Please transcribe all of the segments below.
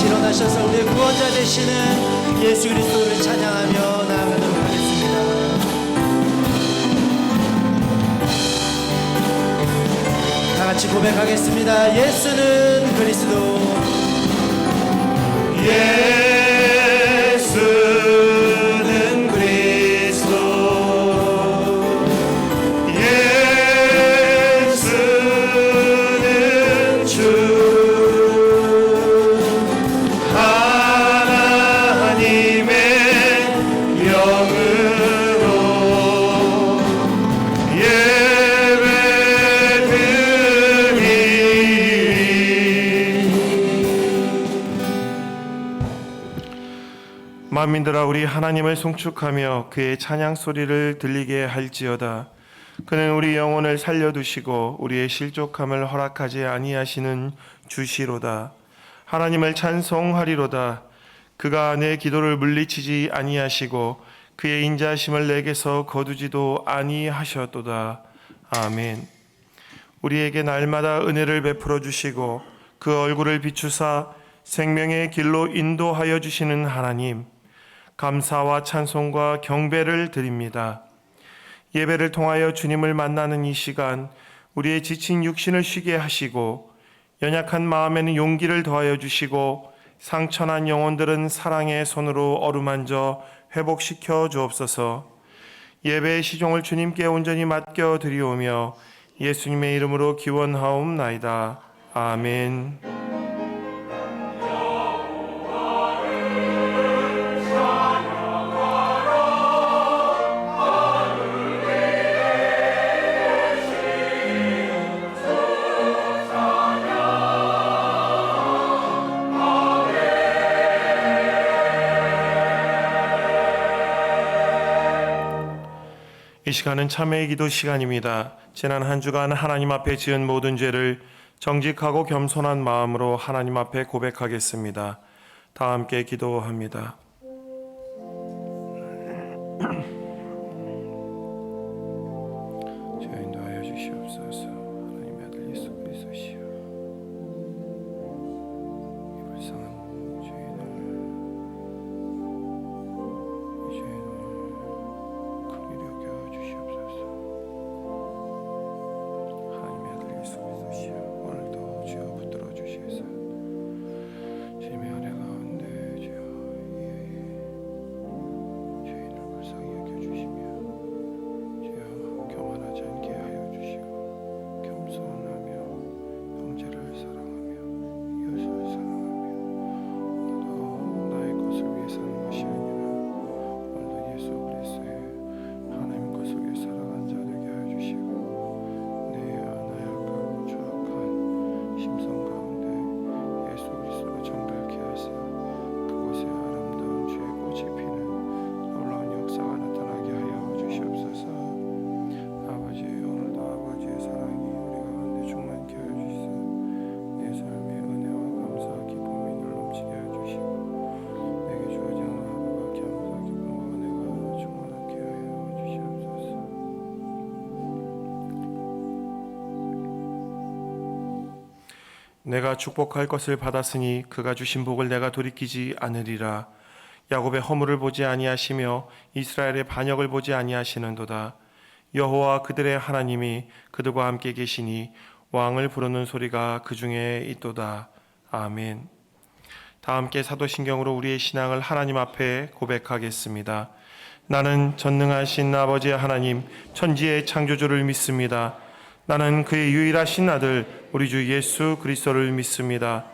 일어나셔서 우리의 구원자 되시는 예수 그리스도를 찬양하며 나아가도록 하겠습니다. 다 같이 고백하겠습니다. 예수는 그리스도. 예수는 그리스도. 예수는 주. 하나님의 영으로 만민들아 우리 하나님을 송축하며 그의 찬양 소리를 들리게 할지어다. 그는 우리 영혼을 살려두시고 우리의 실족함을 허락하지 아니하시는 주시로다. 하나님을 찬송하리로다. 그가 내 기도를 물리치지 아니하시고 그의 인자하심을 내게서 거두지도 아니하셨도다. 아멘. 우리에게 날마다 은혜를 베풀어 주시고 그 얼굴을 비추사 생명의 길로 인도하여 주시는 하나님, 감사와 찬송과 경배를 드립니다. 예배를 통하여 주님을 만나는 이 시간, 우리의 지친 육신을 쉬게 하시고 연약한 마음에는 용기를 더하여 주시고 상처난 영혼들은 사랑의 손으로 어루만져 회복시켜 주옵소서. 예배의 시종을 주님께 온전히 맡겨 드리오며 예수님의 이름으로 기원하옵나이다. 아멘. 이 시간은 참회의 기도 시간입니다. 지난 한 주간 하나님 앞에 지은 모든 죄를 정직하고 겸손한 마음으로 하나님 앞에 고백하겠습니다. 다 함께 기도합니다. 주여 인도하여 주시옵소서. 하나님의 아들 예수 그리스도시여, 이 불쌍한 죄인을 긍휼히 여겨 주시옵소서. 하나님의 아들 예수 그리스도시여, 오늘도 주여 붙들어 주시옵소서. 주님의 은혜 가운데 주여 이 죄인을 불쌍히 여겨 주시며 주여 교만하지 않게 하여 주시고 겸손하며 형제를 사랑하며 이웃을 사랑하며 오늘도 나의 것을 위해 사는 것이 아니라 오늘도 예수 그리스도의 하나님 것을 위해 살아간 자 되게 하여 주시고 내 나약하고 추악한 심성 가운데 예수 그리스도로 정결케 하사 그곳에 아름다운 주의 꽃이 피는 놀라운 역사가 나타나게 하여 주시옵소서. 아버지, 오늘도 아버지의 사랑이 우리 가운데 충만케 하여 주시사 내 삶의 은혜와 감사와 기쁨이 넘치게 하여 주시고 내게 주어진 하루가 감사와 기쁨과 은혜가 충만하게 하여 주시옵소서. 내가 축복할 것을 받았으니 그가 주신 복을 내가 돌이키지 않으리라. 야곱의 허물을 보지 아니하시며 이스라엘의 반역을 보지 아니하시는도다. 여호와 그들의 하나님이 그들과 함께 계시니 왕을 부르는 소리가 그 중에 있도다. 아멘. 다 함께 사도신경으로 우리의 신앙을 하나님 앞에 고백하겠습니다. 나는 전능하신 아버지의 하나님, 천지의 창조주를 믿습니다. 나는 그의 유일하신 아들 우리 주 예수 그리스도를 믿습니다.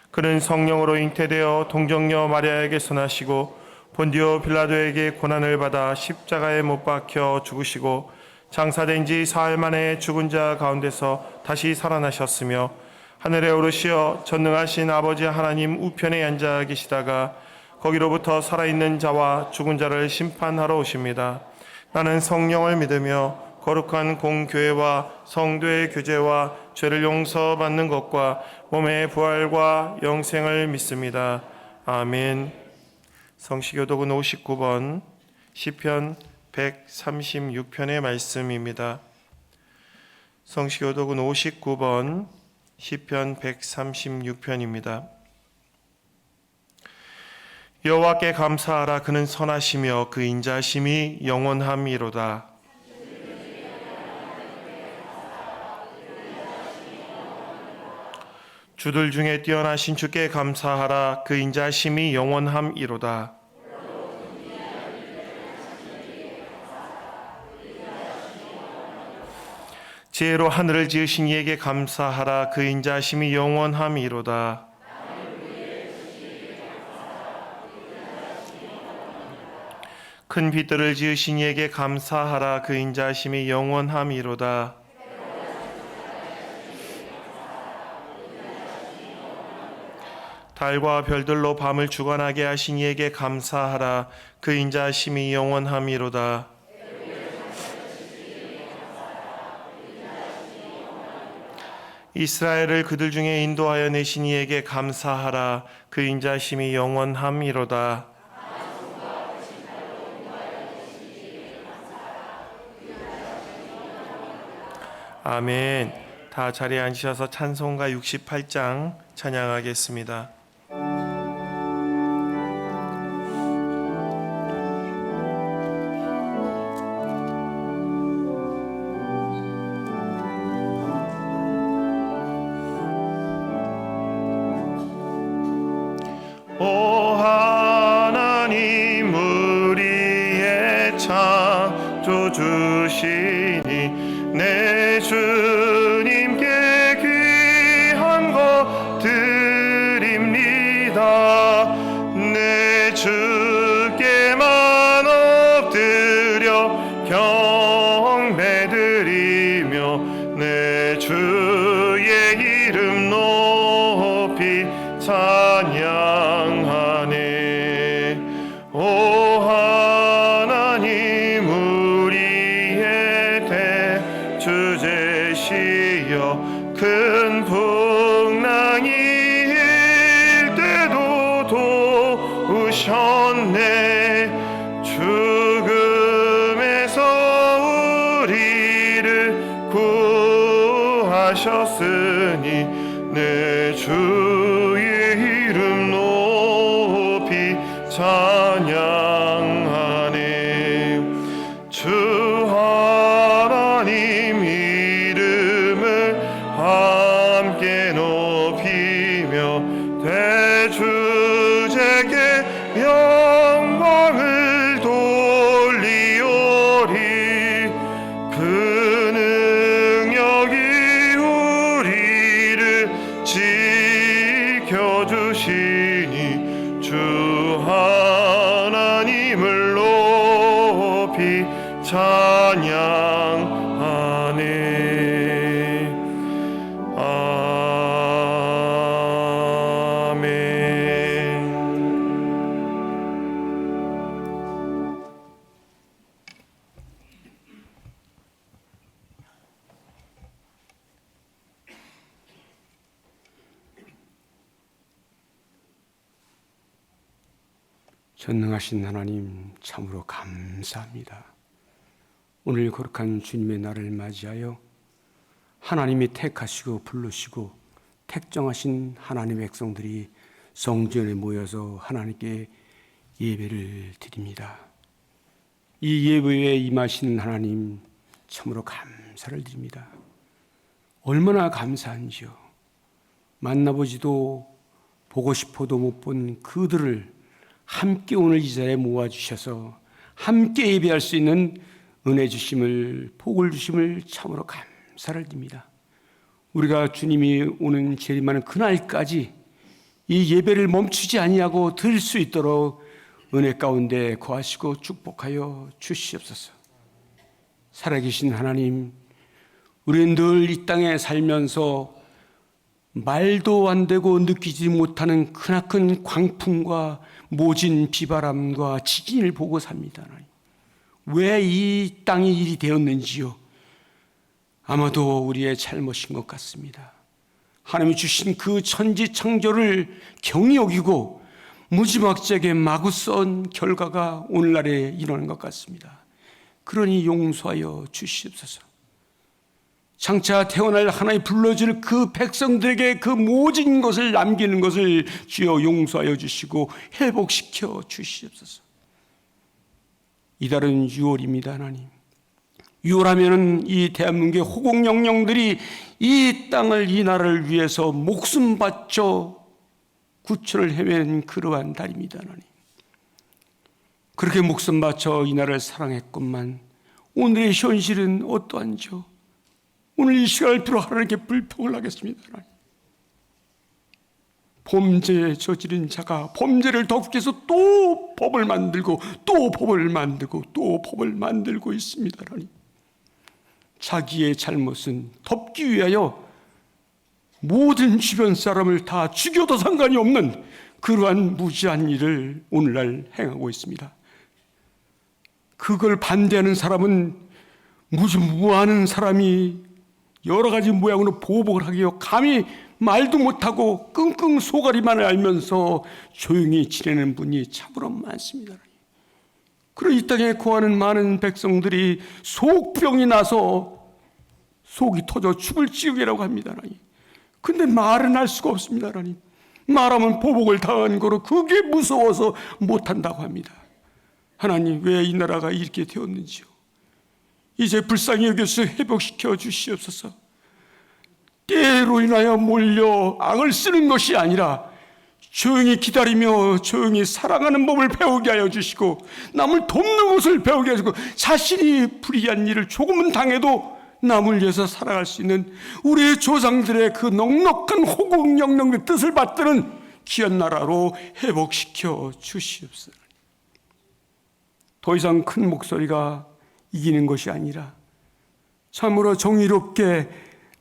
그는 성령으로 잉태되어 동정녀 마리아에게서 나시고 본디오 빌라도에게 고난을 받아 십자가에 못 박혀 죽으시고 장사된 지 사흘 만에 죽은 자 가운데서 다시 살아나셨으며 하늘에 오르시어 전능하신 아버지 하나님 우편에 앉아 계시다가 거기로부터 살아있는 자와 죽은 자를 심판하러 오십니다. 나는 성령을 믿으며 거룩한 공교회와 성도의 교제와 죄를 용서받는 것과 몸의 부활과 영생을 믿습니다. 아멘. 성시교독은 59번 시편 136편의 말씀입니다. 성시교독은 59번 시편 136편입니다. 여호와께 감사하라. 그는 선하시며 그 인자심이 영원함이로다. 주들 중에 뛰어나신 주께 감사하라. 그 인자심이 영원함이로다. 지혜로 하늘을 지으신 이에게 감사하라. 그 인자심이 영원함이로다. 큰 빛들을 지으신 이에게 감사하라. 그 인자심이 영원함이로다. 달과 별들로 밤을 주관하게 하신 이에게 감사하라. 그 인자심이 영원함이로다. 이스라엘을 그들 중에 인도하여 내신 이에게 감사하라. 그 인자심이 영원함이로다. 아멘. 다 자리에 앉으셔서 찬송가 68장 찬양하겠습니다. 오 하나님 우리의 창조주시니 내 주님께 귀한 것 드립니다. 내 주께만 엎드려 경배드리며 내 주의 이름 높이 찬양하네. 오 하나님 우리의 대주제시여 큰 풍랑이 일 때도 도우셨네. 죽음에서 우리를 구하셨으니 내 주의 이름 높이 찬양하네. 주 하나님 이름을 함께 높이며 대주제께 영광을 돌리오리. 그 능력이 우리를 지켜주시니 주 하나님을 높이 찬양하네. 아멘. 전능하신 하나님 참으로 감사합니다. 오늘 거룩한 주님의 날을 맞이하여 하나님이 택하시고 부르시고 택정하신 하나님의 백성들이 성전에 모여서 하나님께 예배를 드립니다. 이 예배에 임하시는 하나님 참으로 감사를 드립니다. 얼마나 감사한지요. 만나보지도 보고 싶어도 못 본 그들을 함께 오늘 이 자리에 모아주셔서 함께 예배할 수 있는 은혜 주심을, 복을 주심을 참으로 감사를 드립니다. 우리가 주님이 오는 재림하는 그날까지 이 예배를 멈추지 아니하고 드릴 수 있도록 은혜 가운데 거하시고 축복하여 주시옵소서. 살아계신 하나님, 우리는 늘 이 땅에 살면서 말도 안 되고 느끼지 못하는 크나큰 광풍과 모진 비바람과 지진을 보고 삽니다. 왜 이 땅이 일이 되었는지요? 아마도 우리의 잘못인 것 같습니다. 하나님이 주신 그 천지창조를 경히 여기고 무지막지하게 마구 썬 결과가 오늘날에 일어난 것 같습니다. 그러니 용서하여 주시옵소서. 장차 태어날 하나님 불러줄 그 백성들에게 그 모진 것을 남기는 것을 주여 용서하여 주시고 회복시켜 주시옵소서. 이달은 6월입니다. 하나님, 6월하면은 이 대한민국의 호국영령들이 이 땅을, 이 나라를 위해서 목숨 바쳐 구천을 헤맨 그러한 달입니다. 하나님, 그렇게 목숨 바쳐 이 나라를 사랑했건만 오늘의 현실은 어떠한지요? 오늘 이 시간을 빌어 하나님께 불평을 하겠습니다. 하나님, 범죄에 저지른 자가 범죄를 덮기위해서 또 법을 만들고 또 법을 만들고 또 법을 만들고 있습니다. 하나님, 자기의 잘못은 덮기 위하여 모든 주변 사람을 다 죽여도 상관이 없는 그러한 무지한 일을 오늘날 행하고 있습니다. 그걸 반대하는 사람은 무하는 사람이 여러 가지 모양으로 보복을 하기요, 감히 말도 못하고 끙끙 소가리만을 알면서 조용히 지내는 분이 참으로 많습니다. 그리고 이 땅에 거하는 많은 백성들이 속병이 나서 속이 터져 죽을 지경이라고 합니다. 근데 말은 할 수가 없습니다. 하나님, 말하면 보복을 당한 거로 그게 무서워서 못한다고 합니다. 하나님, 왜 이 나라가 이렇게 되었는지요? 이제 불쌍히 여겨서 회복시켜 주시옵소서. 때로 인하여 몰려 악을 쓰는 것이 아니라 조용히 기다리며 조용히 사랑하는 법을 배우게 하여 주시고, 남을 돕는 것을 배우게 하시고, 자신이 불의한 일을 조금은 당해도 남을 위해서 살아갈 수 있는 우리의 조상들의 그 넉넉한 호국영령의 뜻을 받드는 귀한 나라로 회복시켜 주시옵소서. 더 이상 큰 목소리가 이기는 것이 아니라 참으로 정의롭게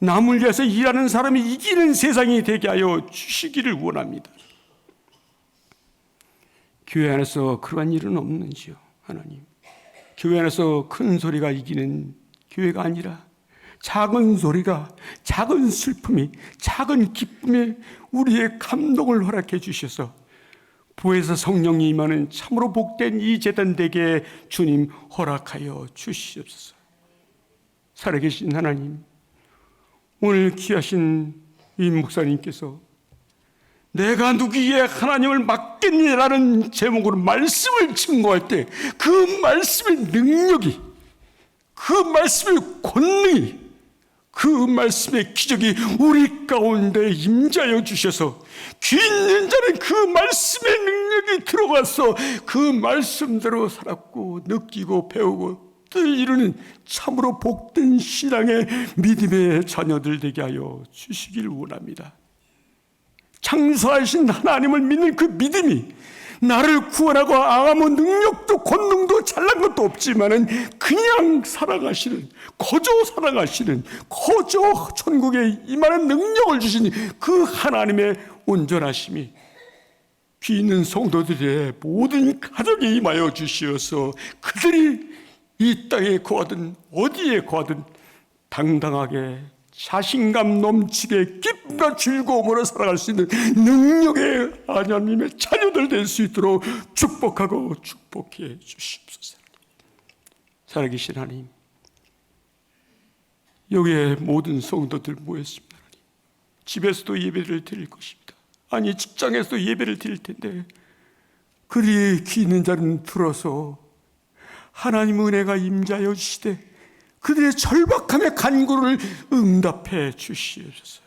남을 위해서 일하는 사람이 이기는 세상이 되게 하여 주시기를 원합니다. 교회 안에서 그러한 일은 없는지요? 하나님, 교회 안에서 큰 소리가 이기는 교회가 아니라 작은 소리가, 작은 슬픔이, 작은 기쁨이 우리의 감동을 허락해 주셔서 보혜사 성령이 임하는 참으로 복된 이 제단되게 주님 허락하여 주시옵소서. 살아계신 하나님, 오늘 귀하신 이 목사님께서 내가 누구에게 하나님을 맡겠니라는 제목으로 말씀을 증거할 때 그 말씀의 능력이, 그 말씀의 권능이, 그 말씀의 기적이 우리 가운데 임자여 주셔서 귀 있는 자는 그 말씀의 능력이 들어가서 그 말씀대로 살았고 느끼고 배우고 뜻을 이루는 참으로 복된 신앙의 믿음의 자녀들 되게 하여 주시길 원합니다. 창조하신 하나님을 믿는 그 믿음이 나를 구원하고 아무 능력도 권능도 잘난 것도 없지만은 그냥 살아가시는, 거저 살아가시는, 거저 천국에 임하는 능력을 주신 그 하나님의 온전하심이 귀 있는 성도들의 모든 가정에 임하여 주시어서 그들이 이 땅에 거하든 어디에 거하든 당당하게 자신감 넘치게 기쁨과 즐거움으로 살아갈 수 있는 능력의 하나님의 자녀들 될 수 있도록 축복하고 축복해 주시옵소서. 살아계신 하나님, 여기에 모든 성도들 모였습니다. 하나님, 집에서도 예배를 드릴 것입니다. 아니, 직장에서도 예배를 드릴 텐데 그리 귀 있는 자는 들어서 하나님 은혜가 임자여 주시되 그들의 절박함의 간구를 응답해 주시옵소서.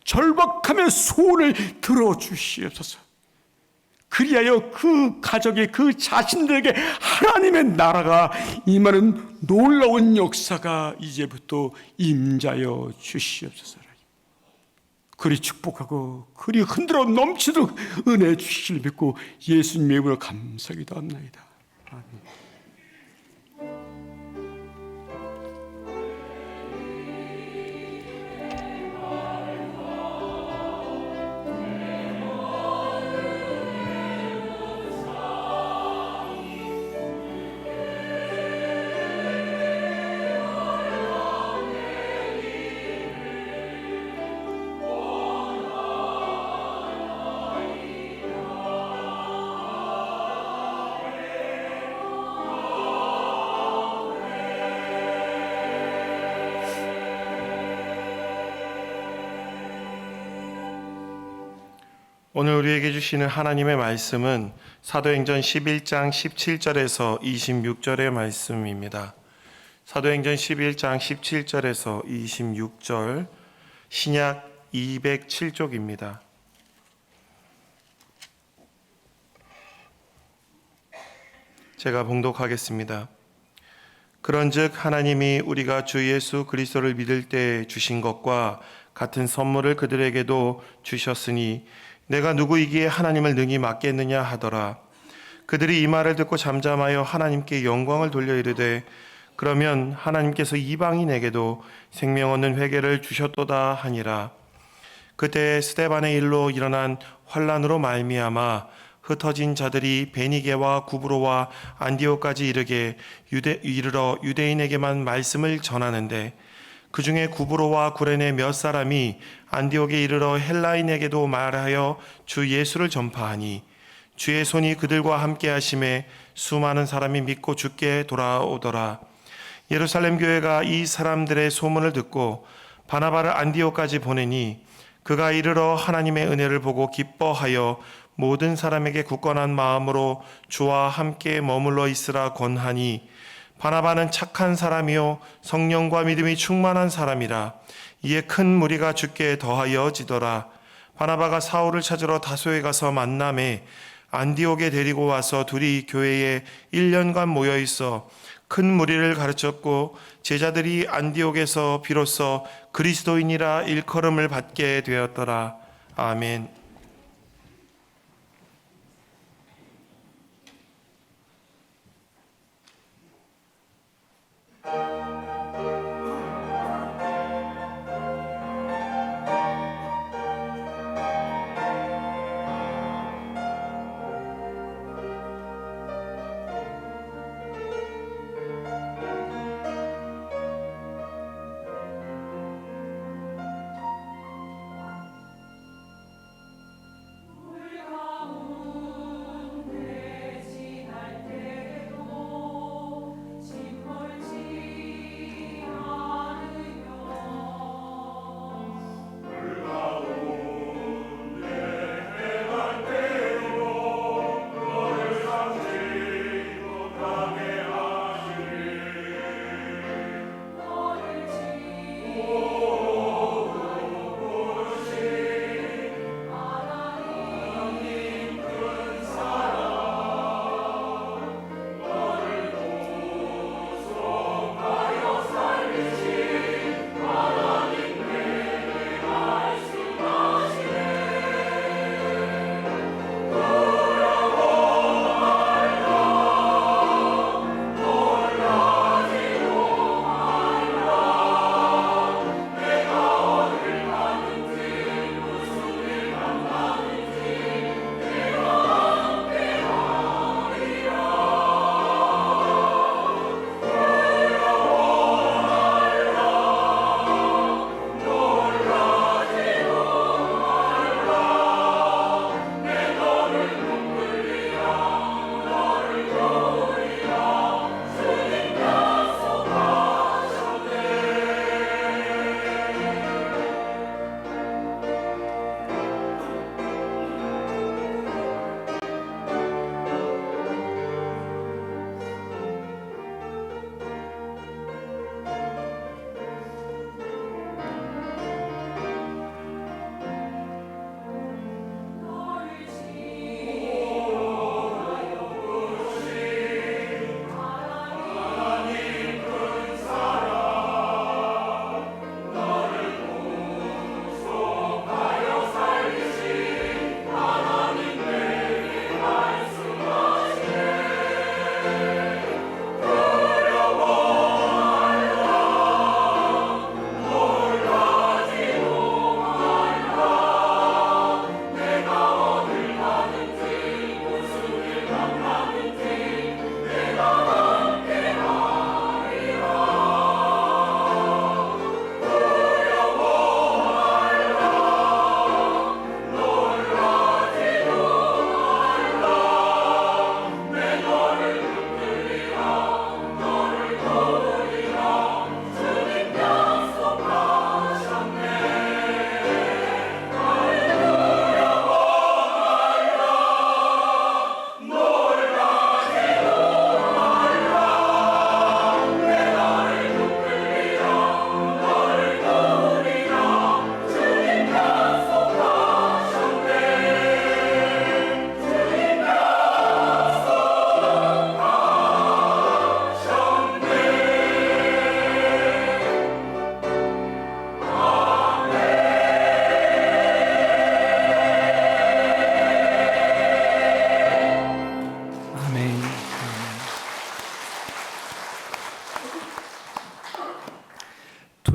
절박함의 소원을 들어주시옵소서. 그리하여 그 가족의 그 자신들에게 하나님의 나라가 임하는 놀라운 역사가 이제부터 임자여 주시옵소서. 그리 축복하고 그리 흔들어 넘치도록 은혜 주시길 믿고 예수님의 이름으로 감사하기도 합니다. 아멘. 오늘 우리에게 주시는 하나님의 말씀은 사도행전 11장 17절에서 26절의 말씀입니다. 사도행전 11장 17절에서 26절, 신약 207쪽입니다. 제가 봉독하겠습니다. 그런즉 하나님이 우리가 주 예수 그리스도를 믿을 때 주신 것과 같은 선물을 그들에게도 주셨으니 내가 누구이기에 하나님을 능히 맡겠느냐 하더라. 그들이 이 말을 듣고 잠잠하여 하나님께 영광을 돌려 이르되 그러면 하나님께서 이방인에게도 생명 얻는 회개를 주셨도다 하니라. 그때 스데반의 일로 일어난 환란으로 말미암아 흩어진 자들이 베니게와 구브로와 안디오까지 이르러 유대인에게만 말씀을 전하는데 그 중에 구브로와 구레네 몇 사람이 안디옥에 이르러 헬라인에게도 말하여 주 예수를 전파하니 주의 손이 그들과 함께 하심에 수많은 사람이 믿고 주께 돌아오더라. 예루살렘 교회가 이 사람들의 소문을 듣고 바나바를 안디옥까지 보내니 그가 이르러 하나님의 은혜를 보고 기뻐하여 모든 사람에게 굳건한 마음으로 주와 함께 머물러 있으라 권하니 바나바는 착한 사람이요 성령과 믿음이 충만한 사람이라. 이에 큰 무리가 주께 더하여지더라. 바나바가 사울을 찾으러 다소에 가서 만남에 안디옥에 데리고 와서 둘이 교회에 1년간 모여 있어 큰 무리를 가르쳤고 제자들이 안디옥에서 비로소 그리스도인이라 일컬음을 받게 되었더라. 아멘.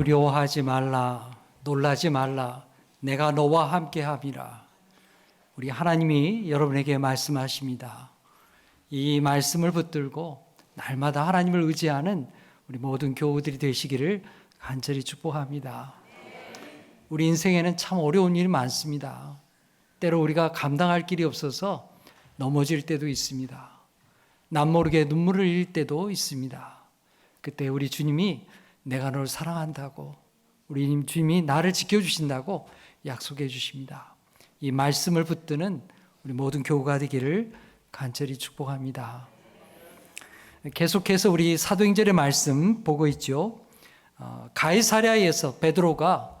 두려워하지 말라, 놀라지 말라, 내가 너와 함께함이라. 우리 하나님이 여러분에게 말씀하십니다. 이 말씀을 붙들고 날마다 하나님을 의지하는 우리 모든 교우들이 되시기를 간절히 축복합니다. 우리 인생에는 참 어려운 일이 많습니다. 때로 우리가 감당할 길이 없어서 넘어질 때도 있습니다. 남모르게 눈물을 흘릴 때도 있습니다. 그때 우리 주님이 내가 너를 사랑한다고, 우리 주님이 나를 지켜주신다고 약속해 주십니다. 이 말씀을 붙드는 우리 모든 교우가 되기를 간절히 축복합니다. 계속해서 우리 사도행전의 말씀 보고 있죠. 가이사랴에서 베드로가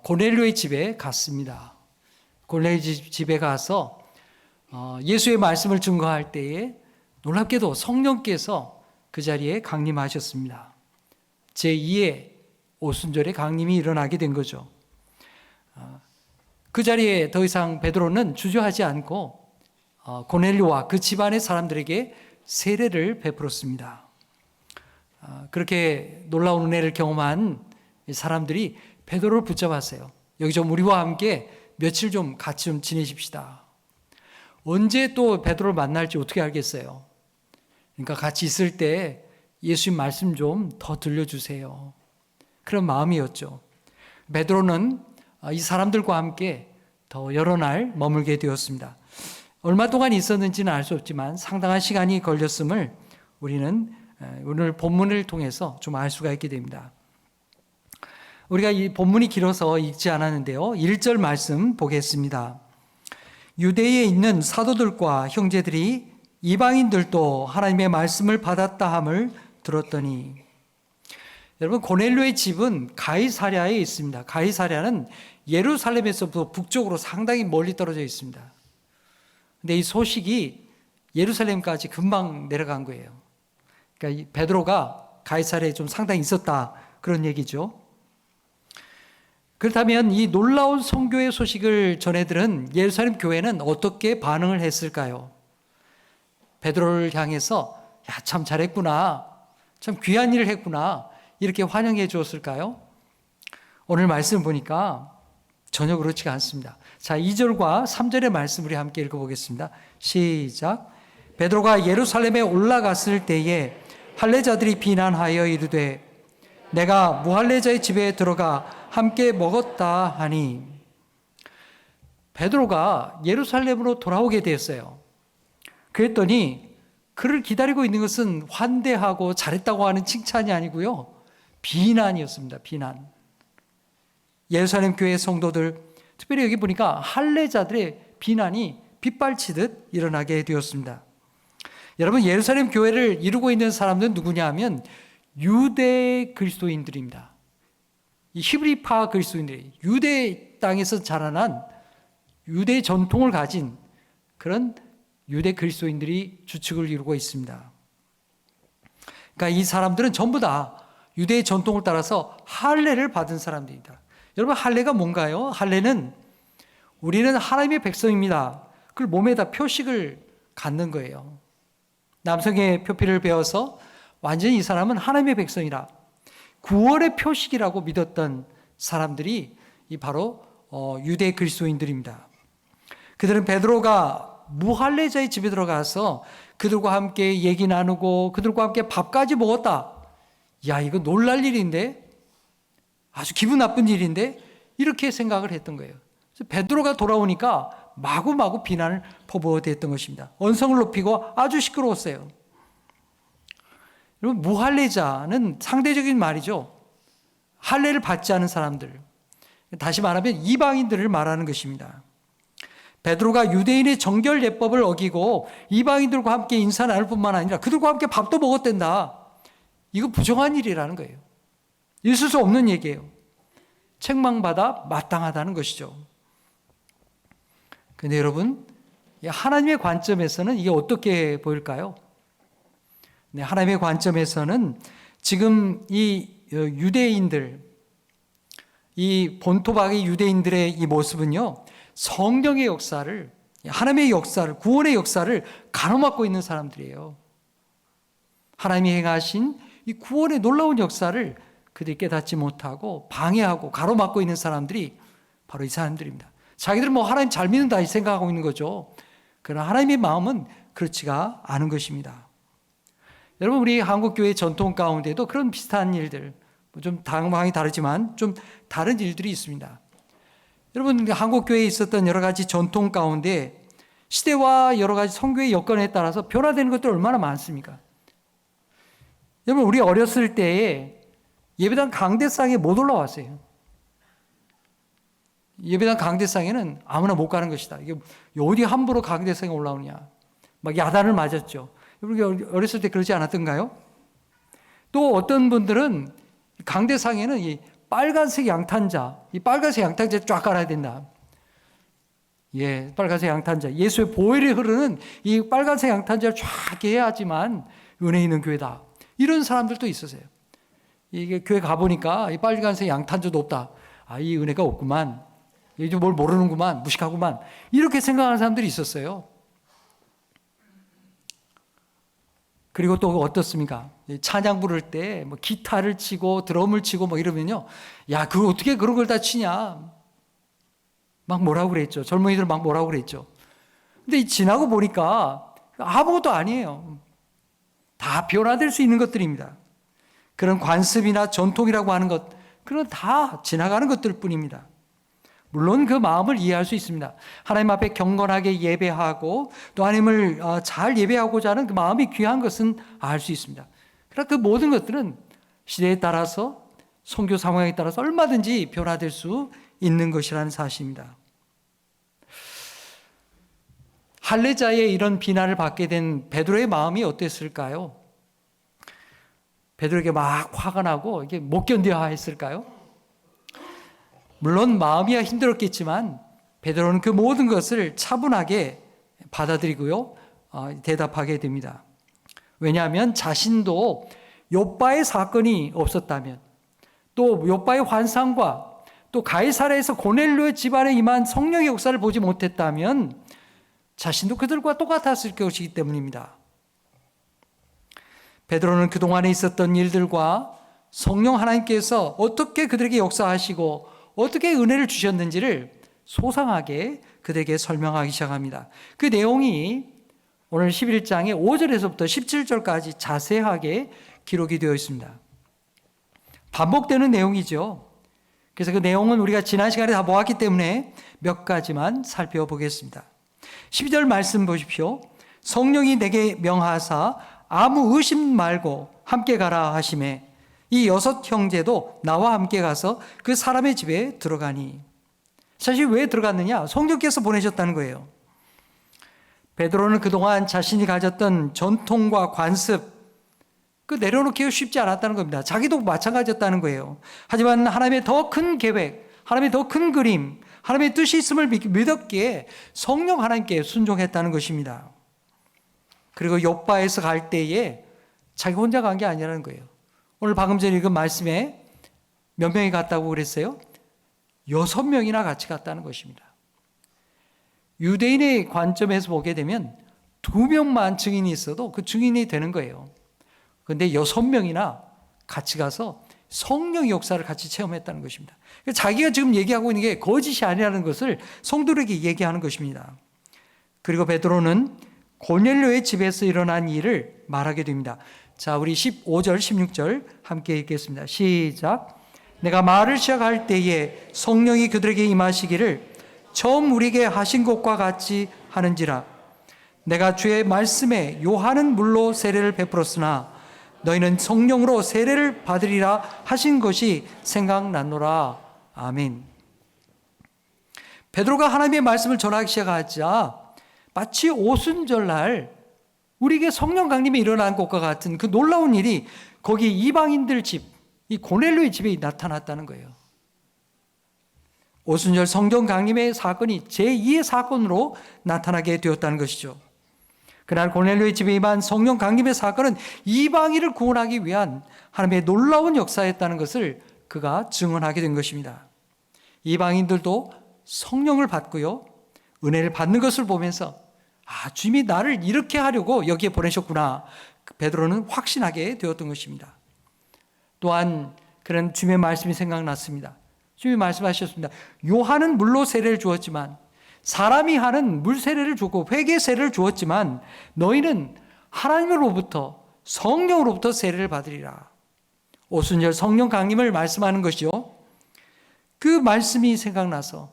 고넬료의 집에 갔습니다. 고넬료 집에 가서 예수의 말씀을 증거할 때에 놀랍게도 성령께서 그 자리에 강림하셨습니다. 제2의 오순절에 강림이 일어나게 된 거죠. 그 자리에 더 이상 베드로는 주저하지 않고 고넬료와 그 집안의 사람들에게 세례를 베풀었습니다. 그렇게 놀라운 은혜를 경험한 사람들이 베드로를 붙잡았어요. 여기 좀 우리와 함께 며칠 좀 같이 좀 지내십시다. 언제 또 베드로를 만날지 어떻게 알겠어요? 그러니까 같이 있을 때 예수님 말씀 좀 더 들려주세요. 그런 마음이었죠. 베드로는 이 사람들과 함께 더 여러 날 머물게 되었습니다. 얼마 동안 있었는지는 알 수 없지만 상당한 시간이 걸렸음을 우리는 오늘 본문을 통해서 좀 알 수가 있게 됩니다. 우리가 이 본문이 길어서 읽지 않았는데요. 1절 말씀 보겠습니다. 유대에 있는 사도들과 형제들이 이방인들도 하나님의 말씀을 받았다 함을 들었더니, 여러분 고넬료의 집은 가이사랴에 있습니다. 가이사랴는 예루살렘에서부터 북쪽으로 상당히 멀리 떨어져 있습니다. 근데 이 소식이 예루살렘까지 금방 내려간 거예요. 그러니까 베드로가 가이사랴에 좀 상당히 있었다, 그런 얘기죠. 그렇다면 이 놀라운 선교의 소식을 전해들은 예루살렘 교회는 어떻게 반응을 했을까요? 베드로를 향해서 야, 참 잘했구나, 참 귀한 일을 했구나, 이렇게 환영해 주었을까요? 오늘 말씀 보니까 전혀 그렇지가 않습니다. 자, 2절과 3절의 말씀 우리 함께 읽어보겠습니다. 시작. 베드로가 예루살렘에 올라갔을 때에 할례자들이 비난하여 이르되 내가 무할례자의 집에 들어가 함께 먹었다 하니, 베드로가 예루살렘으로 돌아오게 되었어요. 그랬더니 그를 기다리고 있는 것은 환대하고 잘했다고 하는 칭찬이 아니고요, 비난이었습니다. 비난. 예루살렘 교회 성도들, 특별히 여기 보니까 할례자들의 비난이 빗발치듯 일어나게 되었습니다. 여러분, 예루살렘 교회를 이루고 있는 사람들은 누구냐 하면 유대 그리스도인들입니다. 이 히브리파 그리스도인들이 유대 땅에서 자라난 유대 전통을 가진 그런 유대 그리스도인들이 주축을 이루고 있습니다. 그러니까 이 사람들은 전부 다 유대의 전통을 따라서 할례를 받은 사람들입니다. 여러분, 할례가 뭔가요? 할례는 우리는 하나님의 백성입니다. 그걸 몸에다 표식을 갖는 거예요. 남성의 표피를 베어서 완전히 이 사람은 하나님의 백성이라, 구원의 표식이라고 믿었던 사람들이 바로 유대 그리스도인들입니다. 그들은 베드로가 무할례자의 집에 들어가서 그들과 함께 얘기 나누고 그들과 함께 밥까지 먹었다. 야, 이거 놀랄 일인데, 아주 기분 나쁜 일인데, 이렇게 생각을 했던 거예요. 그래서 베드로가 돌아오니까 마구마구 비난을 퍼부어댔던 것입니다. 언성을 높이고 아주 시끄러웠어요. 여러분, 무할례자는 상대적인 말이죠. 할례를 받지 않은 사람들, 다시 말하면 이방인들을 말하는 것입니다. 베드로가 유대인의 정결 예법을 어기고 이방인들과 함께 인사 나눌 뿐만 아니라 그들과 함께 밥도 먹었댄다. 이거 부정한 일이라는 거예요. 있을 수 없는 얘기예요. 책망받아 마땅하다는 것이죠. 그런데 여러분, 하나님의 관점에서는 이게 어떻게 보일까요? 네, 하나님의 관점에서는 지금 이 유대인들, 이 본토박의 유대인들의 이 모습은요, 성령의 역사를, 하나님의 역사를, 구원의 역사를 가로막고 있는 사람들이에요. 하나님이 행하신 이 구원의 놀라운 역사를 그들이 깨닫지 못하고 방해하고 가로막고 있는 사람들이 바로 이 사람들입니다. 자기들은 뭐 하나님 잘 믿는다 이 생각하고 있는 거죠. 그러나 하나님의 마음은 그렇지가 않은 것입니다. 여러분, 우리 한국교회 전통 가운데도 그런 비슷한 일들, 좀 상황이 다르지만 좀 다른 일들이 있습니다. 여러분, 한국교회에 있었던 여러 가지 전통 가운데 시대와 여러 가지 선교의 여건에 따라서 변화되는 것들 얼마나 많습니까? 여러분, 우리 어렸을 때에 예배당 강대상에 못 올라왔어요. 예배당 강대상에는 아무나 못 가는 것이다. 이게 어디 함부로 강대상에 올라오냐. 막 야단을 맞았죠. 여러분, 어렸을 때 그러지 않았던가요? 또 어떤 분들은 강대상에는 이 빨간색 양탄자, 이 빨간색 양탄자 쫙 깔아야 된다. 예, 빨간색 양탄자. 예수의 보혈이 흐르는 이 빨간색 양탄자를 쫙 해야지만 은혜 있는 교회다. 이런 사람들도 있었어요. 이게 교회 가보니까 이 빨간색 양탄자도 없다. 아, 이 은혜가 없구만. 이제 뭘 모르는구만. 무식하구만. 이렇게 생각하는 사람들이 있었어요. 그리고 또 어떻습니까? 찬양 부를 때 뭐 기타를 치고 드럼을 치고 뭐 이러면요. 야, 그거 어떻게 그런 걸 다 치냐. 막 뭐라고 그랬죠. 젊은이들 막 뭐라고 그랬죠. 근데 지나고 보니까 아무것도 아니에요. 다 변화될 수 있는 것들입니다. 그런 관습이나 전통이라고 하는 것, 그건 다 지나가는 것들 뿐입니다. 물론 그 마음을 이해할 수 있습니다. 하나님 앞에 경건하게 예배하고 또 하나님을 잘 예배하고자 하는 그 마음이 귀한 것은 알 수 있습니다. 그러나 그 모든 것들은 시대에 따라서 선교 상황에 따라서 얼마든지 변화될 수 있는 것이라는 사실입니다. 할례자의 이런 비난을 받게 된 베드로의 마음이 어땠을까요? 베드로에게 막 화가 나고 이게 못 견뎌야 했을까요? 물론 마음이야 힘들었겠지만 베드로는 그 모든 것을 차분하게 받아들이고요, 대답하게 됩니다. 왜냐하면 자신도 욥바의 사건이 없었다면, 또 욥바의 환상과 또 가이사랴에서 고넬료의 집안에 임한 성령의 역사를 보지 못했다면 자신도 그들과 똑같았을 것이기 때문입니다. 베드로는 그동안에 있었던 일들과 성령 하나님께서 어떻게 그들에게 역사하시고 어떻게 은혜를 주셨는지를 소상하게 그들에게 설명하기 시작합니다. 그 내용이 오늘 11장의 5절에서부터 17절까지 자세하게 기록이 되어 있습니다. 반복되는 내용이죠. 그래서 그 내용은 우리가 지난 시간에 다 모았기 때문에 몇 가지만 살펴보겠습니다. 12절 말씀 보십시오. 성령이 내게 명하사 아무 의심 말고 함께 가라 하시매 이 6 형제도 나와 함께 가서 그 사람의 집에 들어가니. 사실 왜 들어갔느냐? 성령께서 보내셨다는 거예요. 베드로는 그동안 자신이 가졌던 전통과 관습, 그 내려놓기가 쉽지 않았다는 겁니다. 자기도 마찬가지였다는 거예요. 하지만 하나님의 더 큰 계획, 하나님의 더 큰 그림, 하나님의 뜻이 있음을 믿었기에 성령 하나님께 순종했다는 것입니다. 그리고 욥바에서 갈 때에 자기 혼자 간 게 아니라는 거예요. 오늘 방금 전에 읽은 말씀에 몇 명이 갔다고 그랬어요? 6명이나 같이 갔다는 것입니다. 유대인의 관점에서 보게 되면 2명만 증인이 있어도 그 증인이 되는 거예요. 그런데 6명이나 같이 가서 성령의 역사를 같이 체험했다는 것입니다. 자기가 지금 얘기하고 있는 게 거짓이 아니라는 것을 성도들에게 얘기하는 것입니다. 그리고 베드로는 고넬료의 집에서 일어난 일을 말하게 됩니다. 자, 우리 15절, 16절 함께 읽겠습니다. 시작. 내가 말을 시작할 때에 성령이 그들에게 임하시기를 처음 우리에게 하신 것과 같이 하는지라. 내가 주의 말씀에 요한은 물로 세례를 베풀었으나 너희는 성령으로 세례를 받으리라 하신 것이 생각났노라. 아멘. 베드로가 하나님의 말씀을 전하기 시작하자 마치 오순절날 우리에게 성령 강림이 일어난 것과 같은 그 놀라운 일이 거기 이방인들 집, 이 고넬료의 집에 나타났다는 거예요. 오순절 성령 강림의 사건이 제2의 사건으로 나타나게 되었다는 것이죠. 그날 고넬료의 집에 임한 성령 강림의 사건은 이방인을 구원하기 위한 하나님의 놀라운 역사였다는 것을 그가 증언하게 된 것입니다. 이방인들도 성령을 받고요, 은혜를 받는 것을 보면서 주님이 나를 이렇게 하려고 여기에 보내셨구나. 베드로는 확신하게 되었던 것입니다. 또한 그런 주님의 말씀이 생각났습니다. 주님이 말씀하셨습니다. 요한은 물로 세례를 주었지만, 사람이 하는 물 세례를 주고 회개 세례를 주었지만, 너희는 하나님으로부터, 성령으로부터 세례를 받으리라. 오순절 성령 강림을 말씀하는 것이요. 그 말씀이 생각나서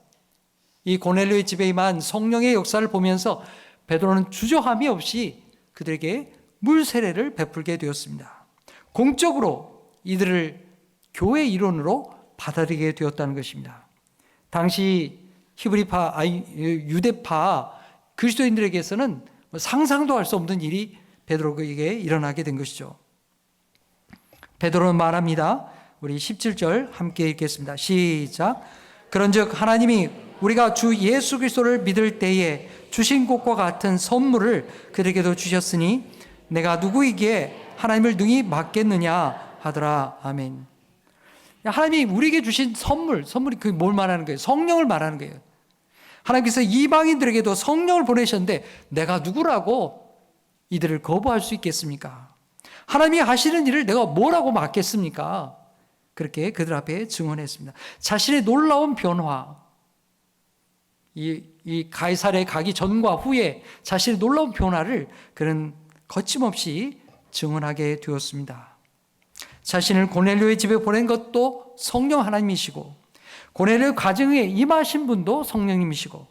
이 고넬료의 집에 임한 성령의 역사를 보면서 베드로는 주저함이 없이 그들에게 물 세례를 베풀게 되었습니다. 공적으로 이들을 교회 일원으로 받아들이게 되었다는 것입니다. 당시 히브리파, 유대파 그리스도인들에게서는 상상도 할 수 없는 일이 베드로에게 일어나게 된 것이죠. 베드로는 말합니다. 우리 17절 함께 읽겠습니다. 시작. 그런즉 하나님이 우리가 주 예수 그리스도를 믿을 때에 주신 것과 같은 선물을 그들에게도 주셨으니 내가 누구이기에 하나님을 능히 맡겠느냐 하더라. 아멘. 하나님이 우리에게 주신 선물이 그게 뭘 말하는 거예요? 성령을 말하는 거예요. 하나님께서 이방인들에게도 성령을 보내셨는데 내가 누구라고 이들을 거부할 수 있겠습니까? 하나님이 하시는 일을 내가 뭐라고 맡겠습니까? 그렇게 그들 앞에 증언했습니다. 자신의 놀라운 변화, 이 가이사랴에 가기 전과 후에 자신의 놀라운 변화를 그는 거침없이 증언하게 되었습니다. 자신을 고넬료의 집에 보낸 것도 성령 하나님이시고, 고넬료의 가정에 임하신 분도 성령님이시고,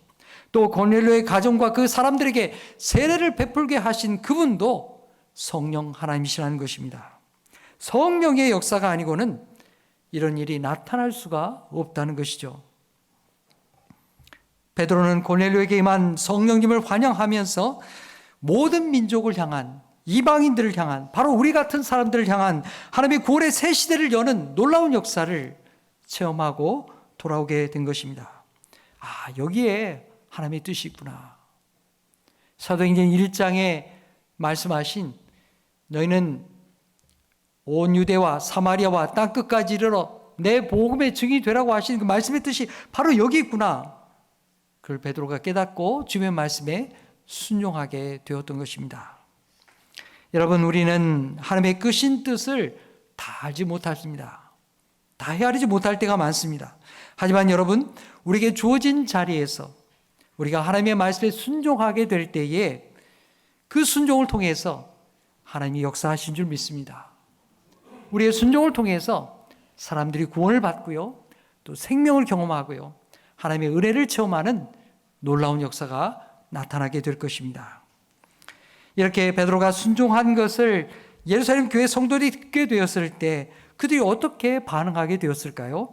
또 고넬료의 가정과 그 사람들에게 세례를 베풀게 하신 그분도 성령 하나님이시라는 것입니다. 성령의 역사가 아니고는 이런 일이 나타날 수가 없다는 것이죠. 베드로는 고넬료에게 임한 성령님을 환영하면서 모든 민족을 향한, 이방인들을 향한, 바로 우리 같은 사람들을 향한 하나님의 구원의 새 시대를 여는 놀라운 역사를 체험하고 돌아오게 된 것입니다. 아, 여기에 하나님의 뜻이 있구나. 사도행전 1장에 말씀하신 너희는 온 유대와 사마리아와 땅끝까지 이르러 내 복음의 증인이 되라고 하신 그 말씀의 뜻이 바로 여기 있구나. 그걸 베드로가 깨닫고 주님의 말씀에 순종하게 되었던 것입니다. 여러분, 우리는 하나님의 끄신 뜻을 다 알지 못했습니다. 다 헤아리지 못할 때가 많습니다. 하지만 여러분, 우리에게 주어진 자리에서 우리가 하나님의 말씀에 순종하게 될 때에 그 순종을 통해서 하나님이 역사하신 줄 믿습니다. 우리의 순종을 통해서 사람들이 구원을 받고요, 또 생명을 경험하고요, 하나님의 은혜를 체험하는 놀라운 역사가 나타나게 될 것입니다. 이렇게 베드로가 순종한 것을 예루살렘 교회 성도들이 듣게 되었을 때 그들이 어떻게 반응하게 되었을까요?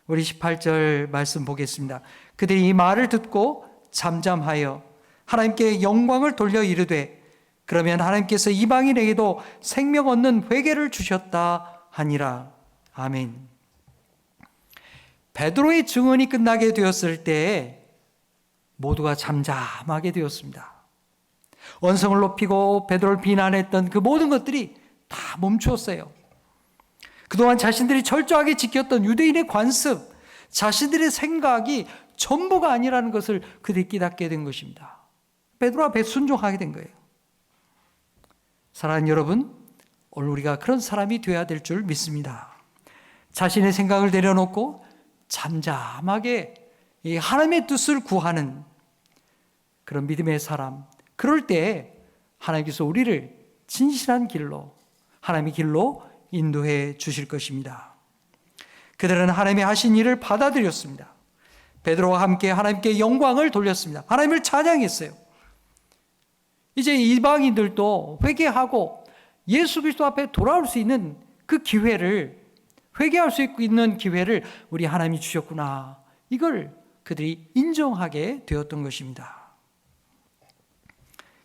우리 18절 말씀 보겠습니다. 그들이 이 말을 듣고 잠잠하여 하나님께 영광을 돌려 이르되 그러면 하나님께서 이방인에게도 생명 얻는 회개를 주셨다 하니라. 아멘. 베드로의 증언이 끝나게 되었을 때 모두가 잠잠하게 되었습니다. 언성을 높이고 베드로를 비난했던 그 모든 것들이 다 멈추었어요. 그동안 자신들이 철저하게 지켰던 유대인의 관습, 자신들의 생각이 전부가 아니라는 것을 그들이 깨닫게 된 것입니다. 베드로 앞에 순종하게 된 거예요. 사랑하는 여러분, 오늘 우리가 그런 사람이 되어야 될 줄 믿습니다. 자신의 생각을 내려놓고 잠잠하게 이 하나님의 뜻을 구하는 그런 믿음의 사람, 그럴 때 하나님께서 우리를 진실한 길로, 하나님의 길로 인도해 주실 것입니다. 그들은 하나님이 하신 일을 받아들였습니다. 베드로와 함께 하나님께 영광을 돌렸습니다. 하나님을 찬양했어요. 이제 이방인들도 회개하고 예수 그리스도 앞에 돌아올 수 있는 그 기회를, 회개할 수 있는 기회를 우리 하나님이 주셨구나. 이걸 그들이 인정하게 되었던 것입니다.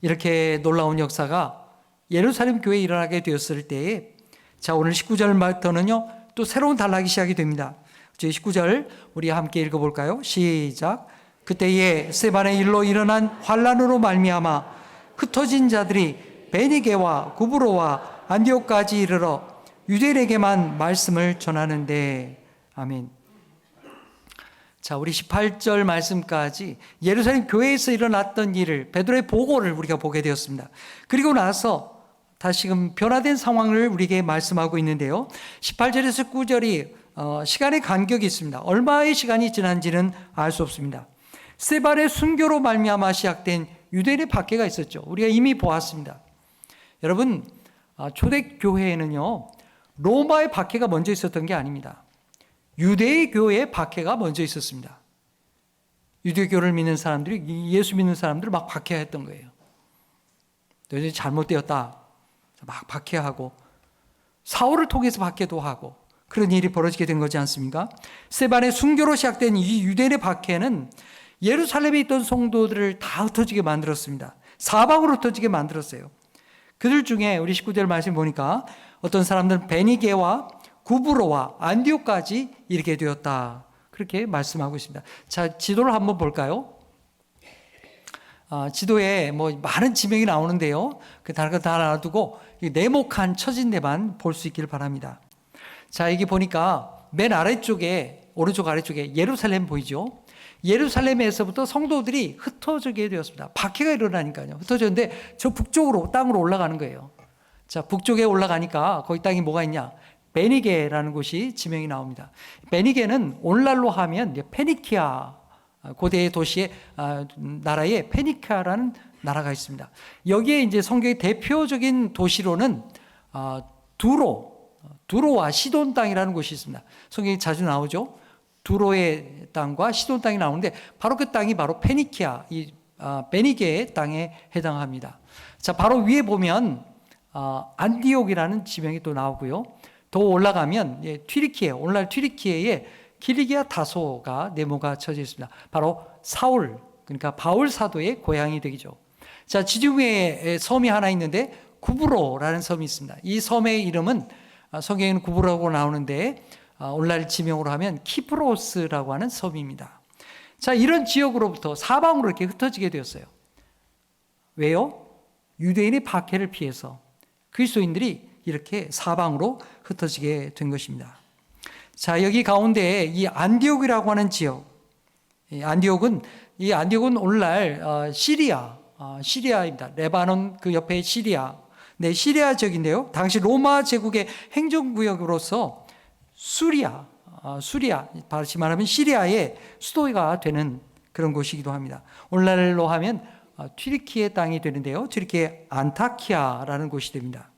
이렇게 놀라운 역사가 예루살렘 교회에 일어나게 되었을 때에, 자, 오늘 19절부터는요 또 새로운 단락이 시작이 됩니다. 19절 우리 함께 읽어볼까요? 시작. 그때에 스데반의 일로 일어난 환란으로 말미암아 흩어진 자들이 베니게와 구브로와 안디옥까지 이르러 유대인에게만 말씀을 전하는데. 아멘. 자, 우리 18절 말씀까지 예루살렘 교회에서 일어났던 일을, 베드로의 보고를 우리가 보게 되었습니다. 그리고 나서 다시금 변화된 상황을 우리에게 말씀하고 있는데요. 18절에서 19절이 시간의 간격이 있습니다. 얼마의 시간이 지난지는 알 수 없습니다. 스데반의 순교로 말미암아 시작된 유대인의 박해가 있었죠. 우리가 이미 보았습니다. 여러분, 초대교회에는요, 로마의 박해가 먼저 있었던 게 아닙니다. 유대의 교회의 박해가 먼저 있었습니다. 유대교를 믿는 사람들이, 예수 믿는 사람들을 막 박해했던 거예요. 너희들이 잘못되었다, 막 박해하고, 사울을 통해서 박해도 하고, 그런 일이 벌어지게 된 거지 않습니까? 스데반의 순교로 시작된 이 유대인의 박해는 예루살렘에 있던 성도들을 다 흩어지게 만들었습니다. 사방으로 흩어지게 만들었어요. 그들 중에 우리 19절 말씀 보니까 어떤 사람들은 베니게와 구브로와 안디옥까지 이르게 되었다, 그렇게 말씀하고 있습니다. 자, 지도를 한번 볼까요? 지도에 뭐 많은 지명이 나오는데요, 그 다른 거 다 놔두고 네모칸 쳐진 데만 볼 수 있기를 바랍니다. 자, 여기 보니까 맨 아래쪽에, 오른쪽 아래쪽에 예루살렘 보이죠? 예루살렘에서부터 성도들이 흩어지게 되었습니다. 박해가 일어나니까요. 흩어졌는데 저 북쪽으로, 땅으로 올라가는 거예요. 자, 북쪽에 올라가니까 거기 땅이 뭐가 있냐? 베니게라는 곳이 지명이 나옵니다. 베니게는 오늘날로 하면 페니키아, 고대의 도시의 나라에 페니키아라는 나라가 있습니다. 여기에 이제 성경의 대표적인 도시로는 두로와 시돈 땅이라는 곳이 있습니다. 성경에 자주 나오죠. 두로의 땅과 시돈 땅이 나오는데 바로 그 땅이 바로 페니키아, 이 베니게의 땅에 해당합니다. 자, 바로 위에 보면 안디옥이라는 지명이 또 나오고요. 더 올라가면 튀르키예, 오늘날 튀르키예에 기리기아 다소가 네모가 쳐져 있습니다. 바로 사울, 그러니까 바울 사도의 고향이 되죠. 자, 지중해에 섬이 하나 있는데 구브로라는 섬이 있습니다. 이 섬의 이름은 성경에는 구브로라고 나오는데 오늘날 지명으로 하면 키프로스라고 하는 섬입니다. 자, 이런 지역으로부터 사방으로 이렇게 흩어지게 되었어요. 왜요? 유대인의 박해를 피해서 그리스도인들이 이렇게 사방으로 흩어지게 된 것입니다. 자, 여기 가운데 이 안디옥이라고 하는 지역, 이 안디옥은 오늘날 시리아입니다. 레바논 그 옆에 시리아, 네, 시리아 지역인데요. 당시 로마 제국의 행정구역으로서 수리아, 다시 말하면 시리아의 수도가 되는 그런 곳이기도 합니다. 오늘날로 하면 튀르키예 땅이 되는데요. 튀르키예 안타키아라는 곳이 됩니다.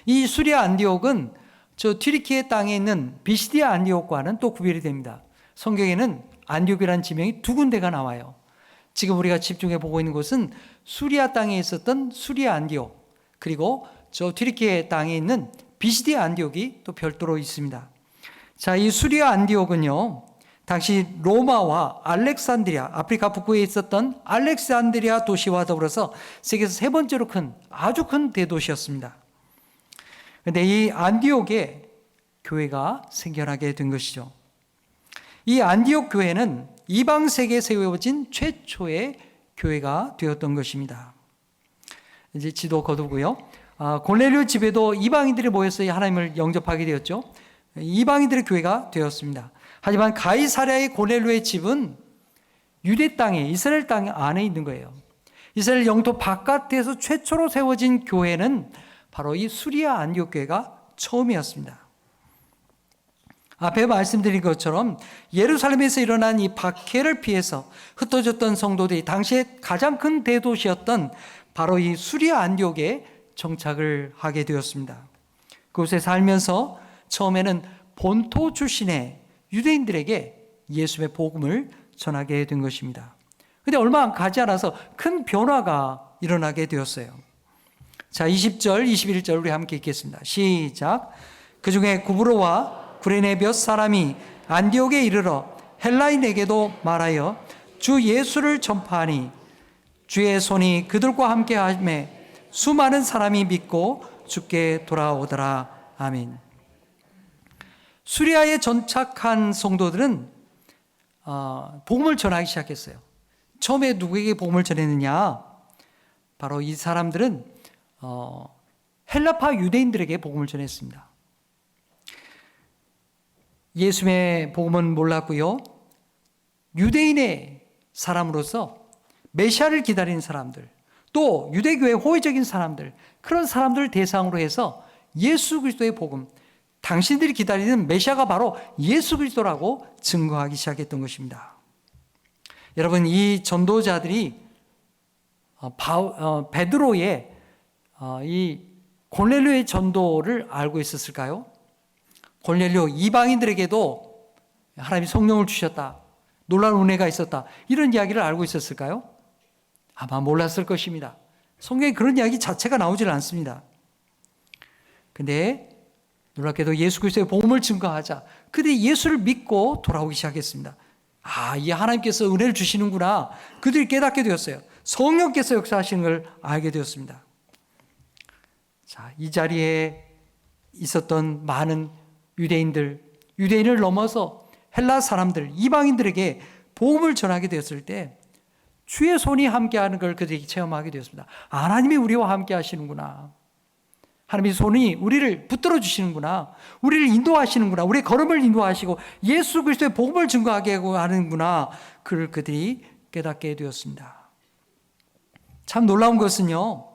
이 수리아 안디옥은 저 튀르키예 땅에 있는 비시디아 안디옥과는 또 구별이 됩니다. 성경에는 안디옥이라는 지명이 두 군데가 나와요. 지금 우리가 집중해 보고 있는 곳은 수리아 땅에 있었던 수리아 안디옥, 그리고 저 튀르키예 땅에 있는 비시디아 안디옥이 또 별도로 있습니다. 자, 이 수리아 안디옥은요, 당시 로마와 알렉산드리아, 아프리카 북부에 있었던 알렉산드리아 도시와 더불어서 세계에서 세 번째로 큰, 아주 큰 대도시였습니다. 그런데 이 안디옥에 교회가 생겨나게 된 것이죠. 이 안디옥 교회는 이방 세계에 세워진 최초의 교회가 되었던 것입니다. 이제 지도 거두고요. 고넬료 집에도 이방인들이 모여서 하나님을 영접하게 되었죠. 이방인들의 교회가 되었습니다. 하지만 가이사랴의 고넬료의 집은 유대 땅에, 이스라엘 땅 안에 있는 거예요. 이스라엘 영토 바깥에서 최초로 세워진 교회는 바로 이 수리아 안디옥 교회가 처음이었습니다. 앞에 말씀드린 것처럼 예루살렘에서 일어난 이 박해를 피해서 흩어졌던 성도들이 당시에 가장 큰 대도시였던 바로 이 수리아 안디옥에 정착을 하게 되었습니다. 그곳에 살면서 처음에는 본토 출신의 유대인들에게 예수의 복음을 전하게 된 것입니다. 그런데 얼마 가지 않아서 큰 변화가 일어나게 되었어요. 자, 20절, 21절 우리 함께 읽겠습니다. 시작. 그 중에 구브로와 구레네 몇 사람이 안디옥에 이르러 헬라인에게도 말하여 주 예수를 전파하니 주의 손이 그들과 함께 하심에 수많은 사람이 믿고 주께 돌아오더라. 아멘. 수리아에 전착한 성도들은 복음을 전하기 시작했어요. 처음에 누구에게 복음을 전했느냐? 바로 이 사람들은 헬라파 유대인들에게 복음을 전했습니다. 예수의 복음은 몰랐고요. 유대인의 사람으로서 메시아를 기다리는 사람들, 또 유대교의 호의적인 사람들, 그런 사람들을 대상으로 해서 예수 그리스도의 복음, 당신들이 기다리는 메시아가 바로 예수 그리스도라고 증거하기 시작했던 것입니다. 여러분, 이 전도자들이 베드로의 이 골넬료의 전도를 알고 있었을까요? 골넬료 이방인들에게도 하나님이 성령을 주셨다, 놀라운 은혜가 있었다, 이런 이야기를 알고 있었을까요? 아마 몰랐을 것입니다. 성경에 그런 이야기 자체가 나오질 않습니다. 근데 놀랍게도 예수 그리스도의 복음을 증거하자 그들이 예수를 믿고 돌아오기 시작했습니다. 이 하나님께서 은혜를 주시는구나, 그들이 깨닫게 되었어요. 성령께서 역사하시는 걸 알게 되었습니다. 자, 이 자리에 있었던 많은 유대인을 넘어서 헬라 사람들, 이방인들에게 복음을 전하게 되었을 때 주의 손이 함께하는 걸 그들이 체험하게 되었습니다. 하나님이 우리와 함께 하시는구나, 하나님의 손이 우리를 붙들어 주시는구나, 우리를 인도하시는구나, 우리의 걸음을 인도하시고 예수 그리스도의 복음을 증거하게 하는구나, 그걸 그들이 깨닫게 되었습니다. 참 놀라운 것은요,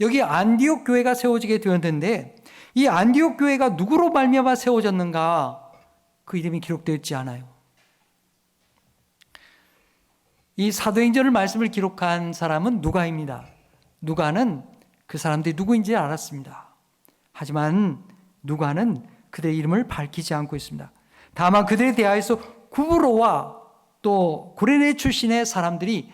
여기 안디옥 교회가 세워지게 되었는데 이 안디옥 교회가 누구로 말미암아 세워졌는가, 그 이름이 기록되어 있지 않아요. 이 사도행전을 말씀을 기록한 사람은 누가입니다. 누가는 그 사람들이 누구인지 알았습니다. 하지만 누가는 그들의 이름을 밝히지 않고 있습니다. 다만 그들에 대하여서 구브로와 또 구레네 출신의 사람들이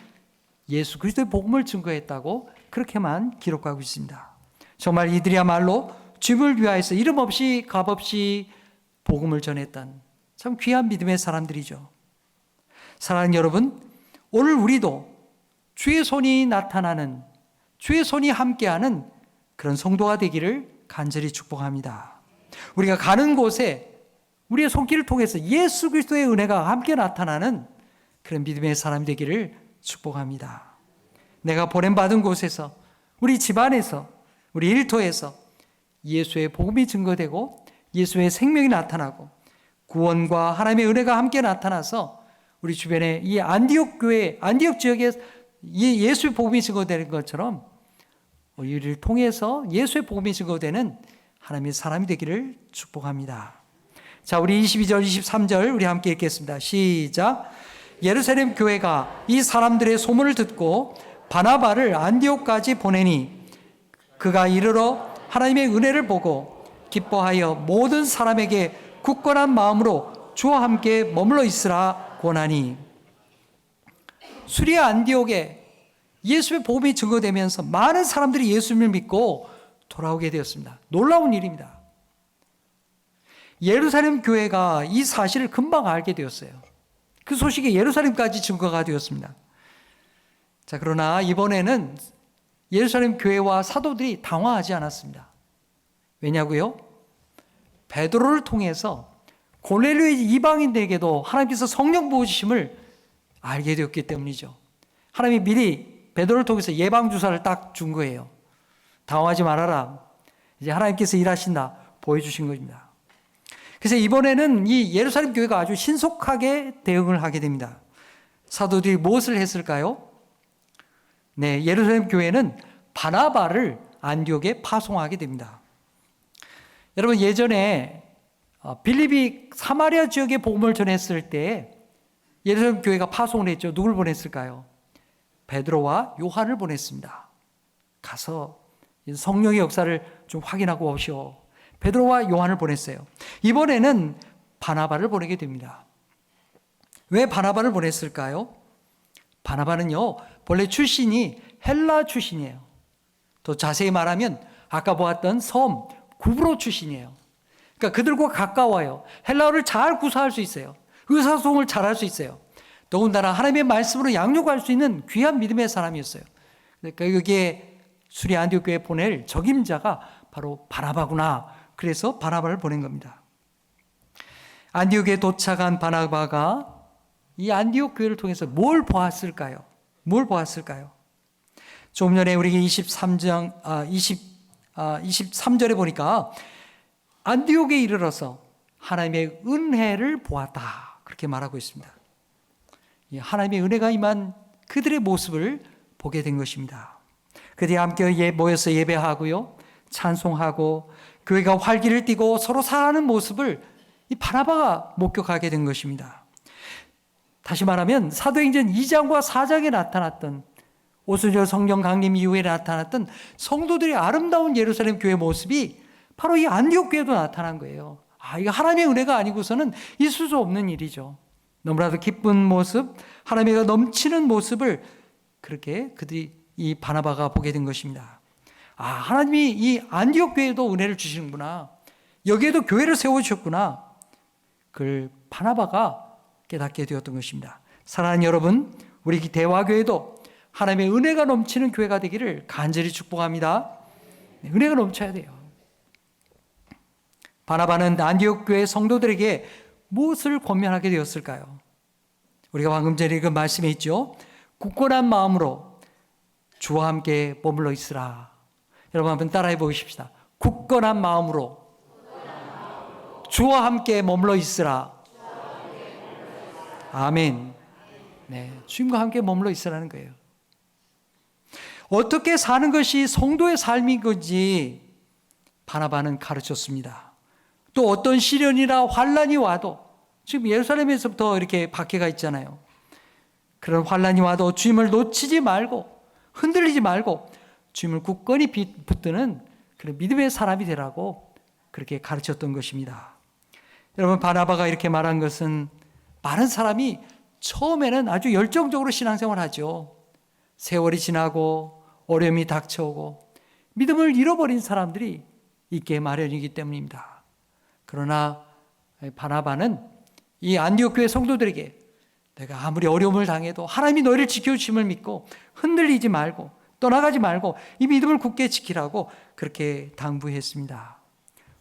예수 그리스도의 복음을 증거했다고 그렇게만 기록하고 있습니다. 정말 이들이야말로 주님을 위하여서 이름 없이 값 없이 복음을 전했던 참 귀한 믿음의 사람들이죠. 사랑하는 여러분, 오늘 우리도 주의 손이 나타나는, 주의 손이 함께하는 그런 성도가 되기를 간절히 축복합니다. 우리가 가는 곳에 우리의 손길을 통해서 예수 그리스도의 은혜가 함께 나타나는 그런 믿음의 사람이 되기를 축복합니다. 내가 보냄받은 곳에서, 우리 집안에서, 우리 일터에서 예수의 복음이 증거되고 예수의 생명이 나타나고 구원과 하나님의 은혜가 함께 나타나서 우리 주변에 이 안디옥 교회, 안디옥 지역에 이 예수의 복음이 증거되는 것처럼 우리를 통해서 예수의 복음이 증거되는 하나님의 사람이 되기를 축복합니다. 자, 우리 22절, 23절 우리 함께 읽겠습니다. 시작. 예루살렘 교회가 이 사람들의 소문을 듣고 바나바를 안디옥까지 보내니 그가 이르러 하나님의 은혜를 보고 기뻐하여 모든 사람에게 굳건한 마음으로 주와 함께 머물러 있으라 권하니. 수리아 안디옥에 예수의 복음이 증거되면서 많은 사람들이 예수님을 믿고 돌아오게 되었습니다. 놀라운 일입니다. 예루살렘 교회가 이 사실을 금방 알게 되었어요. 그 소식이 예루살렘까지 증거가 되었습니다. 자, 그러나 이번에는 예루살렘 교회와 사도들이 당황하지 않았습니다. 왜냐고요? 베드로를 통해서 고넬료의 이방인들에게도 하나님께서 성령 부으심을 알게 되었기 때문이죠. 하나님이 미리 베드로를 통해서 예방주사를 딱 준 거예요. 당황하지 말아라, 이제 하나님께서 일하신다 보여주신 겁니다. 그래서 이번에는 이 예루살렘 교회가 아주 신속하게 대응을 하게 됩니다. 사도들이 무엇을 했을까요? 네, 예루살렘 교회는 바나바를 안디옥에 파송하게 됩니다. 여러분, 예전에 빌립이 사마리아 지역에 복음을 전했을 때 예루살렘 교회가 파송을 했죠. 누굴 보냈을까요? 베드로와 요한을 보냈습니다. 가서 성령의 역사를 좀 확인하고 오시오. 베드로와 요한을 보냈어요. 이번에는 바나바를 보내게 됩니다. 왜 바나바를 보냈을까요? 바나바는요, 본래 출신이 헬라 출신이에요. 더 자세히 말하면 아까 보았던 섬 구브로 출신이에요. 그러니까 그들과 가까워요. 헬라어를 잘 구사할 수 있어요. 의사소통을 잘 할 수 있어요. 더군다나 하나님의 말씀으로 양육할 수 있는 귀한 믿음의 사람이었어요. 그러니까 여기에 수리아 안디옥 교회에 보낼 적임자가 바로 바나바구나. 그래서 바나바를 보낸 겁니다. 안디옥에 도착한 바나바가 이 안디옥 교회를 통해서 뭘 보았을까요? 뭘 보았을까요? 조금 전에 우리 23절에 보니까 안디옥에 이르러서 하나님의 은혜를 보았다. 그렇게 말하고 있습니다. 하나님의 은혜가 임한 그들의 모습을 보게 된 것입니다. 그 뒤에 함께 모여서 예배하고요, 찬송하고 교회가 활기를 띠고 서로 사랑하는 모습을 이 바나바가 목격하게 된 것입니다. 다시 말하면 사도행전 2장과 4장에 나타났던, 오순절 성령 강림 이후에 나타났던 성도들의 아름다운 예루살렘 교회 모습이 바로 이 안디옥 교회도 나타난 거예요. 이거 하나님의 은혜가 아니고서는 있을 수 없는 일이죠. 너무나도 기쁜 모습, 하나님의 넘치는 모습을 그렇게 그들이, 이 바나바가 보게 된 것입니다. 하나님이 이 안디옥 교회에도 은혜를 주시는구나, 여기에도 교회를 세워주셨구나, 그걸 바나바가 깨닫게 되었던 것입니다. 사랑하는 여러분, 우리 대화교회도 하나님의 은혜가 넘치는 교회가 되기를 간절히 축복합니다. 은혜가 넘쳐야 돼요. 바나바는 안디옥 교회 성도들에게 무엇을 권면하게 되었을까요? 우리가 방금 전에 읽은 말씀에 있죠. 굳건한 마음으로 주와 함께 머물러 있으라. 여러분 한번 따라해 보십시다. 굳건한 마음으로 주와 함께 머물러 있으라. 아멘. 네, 주님과 함께 머물러 있으라는 거예요. 어떻게 사는 것이 성도의 삶인 건지 바나바는 가르쳤습니다. 또 어떤 시련이나 환란이 와도, 지금 예루살렘에서부터 이렇게 박해가 있잖아요. 그런 환란이 와도 주님을 놓치지 말고, 흔들리지 말고 주님을 굳건히 붙드는 그런 믿음의 사람이 되라고 그렇게 가르쳤던 것입니다. 여러분, 바나바가 이렇게 말한 것은 많은 사람이 처음에는 아주 열정적으로 신앙생활을 하죠. 세월이 지나고 어려움이 닥쳐오고 믿음을 잃어버린 사람들이 있게 마련이기 때문입니다. 그러나 바나바는 이 안디옥 교회 성도들에게 내가 아무리 어려움을 당해도 하나님이 너희를 지켜주심을 믿고 흔들리지 말고 떠나가지 말고 이 믿음을 굳게 지키라고 그렇게 당부했습니다.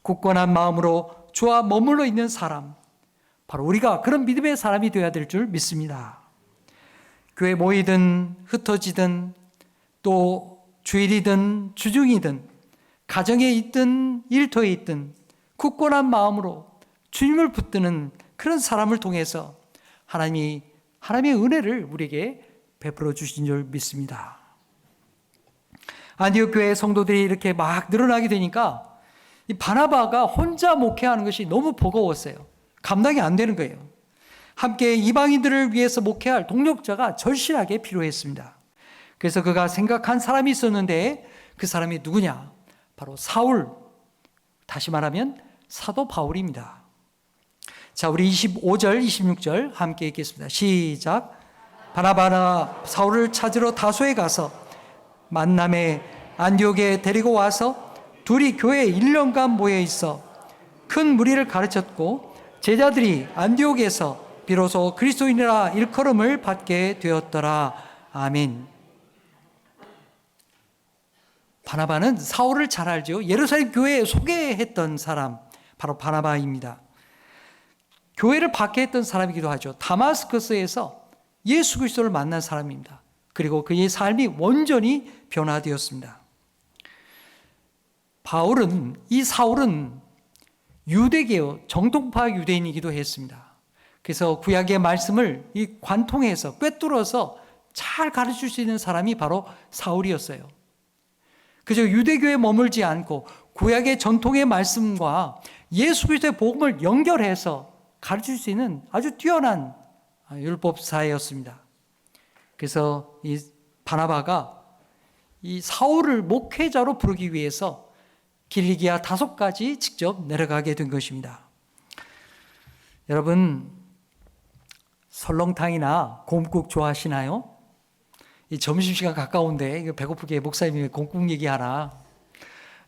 굳건한 마음으로 주와 머물러 있는 사람, 바로 우리가 그런 믿음의 사람이 되어야 될 줄 믿습니다. 교회 모이든 흩어지든 또 주일이든 주중이든 가정에 있든 일터에 있든 굳건한 마음으로 주님을 붙드는 그런 사람을 통해서 하나님의 은혜를 우리에게 베풀어 주신 줄 믿습니다. 안디옥 교회 성도들이 이렇게 막 늘어나게 되니까 이 바나바가 혼자 목회하는 것이 너무 버거웠어요. 감당이 안 되는 거예요. 함께 이방인들을 위해서 목회할 동력자가 절실하게 필요했습니다. 그래서 그가 생각한 사람이 있었는데 그 사람이 누구냐? 바로 사울, 다시 말하면 사도 바울입니다. 자, 우리 25절, 26절 함께 읽겠습니다. 시작. 바나바가 사울을 찾으러 다소에 가서 만남에 안디옥에 데리고 와서 둘이 교회에 1년간 모여 있어 큰 무리를 가르쳤고 제자들이 안디옥에서 비로소 그리스도인이라 일컬음을 받게 되었더라. 아멘. 바나바는 사울을 잘 알죠. 예루살렘 교회에 소개했던 사람, 바로 바나바입니다. 교회를 박해했던 사람이기도 하죠. 다마스커스에서 예수 그리스도를 만난 사람입니다. 그리고 그의 삶이 완전히 변화되었습니다. 이 사울은 유대계요, 정통파 유대인이기도 했습니다. 그래서 구약의 말씀을 이 관통해서 꿰뚫어서 잘 가르칠 수 있는 사람이 바로 사울이었어요. 그저 유대교에 머물지 않고 구약의 전통의 말씀과 예수 그리스도의 복음을 연결해서 가르칠 수 있는 아주 뛰어난 율법사였습니다. 그래서 이 바나바가 이 사울을 목회자로 부르기 위해서 길리기아 다소까지 직접 내려가게 된 것입니다. 여러분, 설렁탕이나 곰국 좋아하시나요? 이 점심시간 가까운데 이거 배고프게 목사님이 곰국 얘기하나?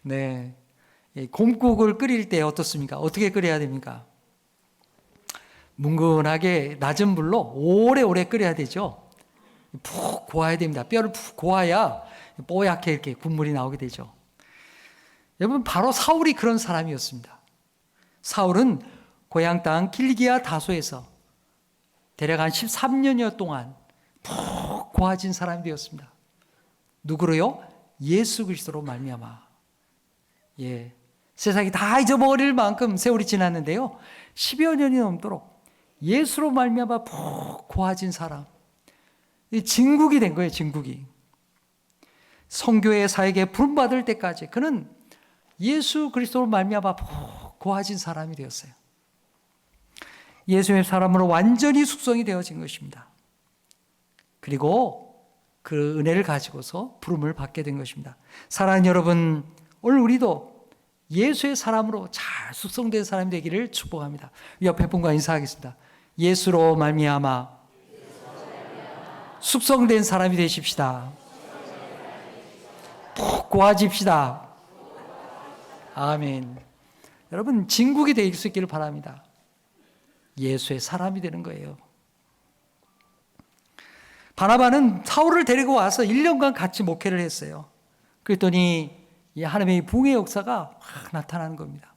네, 이 곰국을 끓일 때 어떻습니까? 어떻게 끓여야 됩니까? 뭉근하게 낮은 불로 오래오래 끓여야 되죠. 푹 고아야 됩니다. 뼈를 푹 고아야 뽀얗게 이렇게 국물이 나오게 되죠. 여러분, 바로 사울이 그런 사람이었습니다. 사울은 고향 땅 길리기아 다소에서 대략 한 13년여 동안 푹 고아진 사람이 되었습니다. 누구로요? 예수 그리스도로 말미암아. 예, 세상이 다 잊어버릴 만큼 세월이 지났는데요, 10여 년이 넘도록 예수로 말미암아 푹 고아진 사람, 진국이 된 거예요. 진국이. 성교의 사역에 부름받을 때까지 그는 예수 그리스도로 말미암아 고아진 사람이 되었어요. 예수의 사람으로 완전히 숙성이 되어진 것입니다. 그리고 그 은혜를 가지고서 부름을 받게 된 것입니다. 사랑하는 여러분, 오늘 우리도 예수의 사람으로 잘 숙성된 사람이 되기를 축복합니다. 옆에 분과 인사하겠습니다. 예수로 말미암아 숙성된 사람이 되십시다. 푹 고아집시다. 아멘. 여러분, 진국이 될 수 있기를 바랍니다. 예수의 사람이 되는 거예요. 바나바는 사울을 데리고 와서 1년간 같이 목회를 했어요. 그랬더니 이 하나님의 붕의 역사가 확 나타나는 겁니다.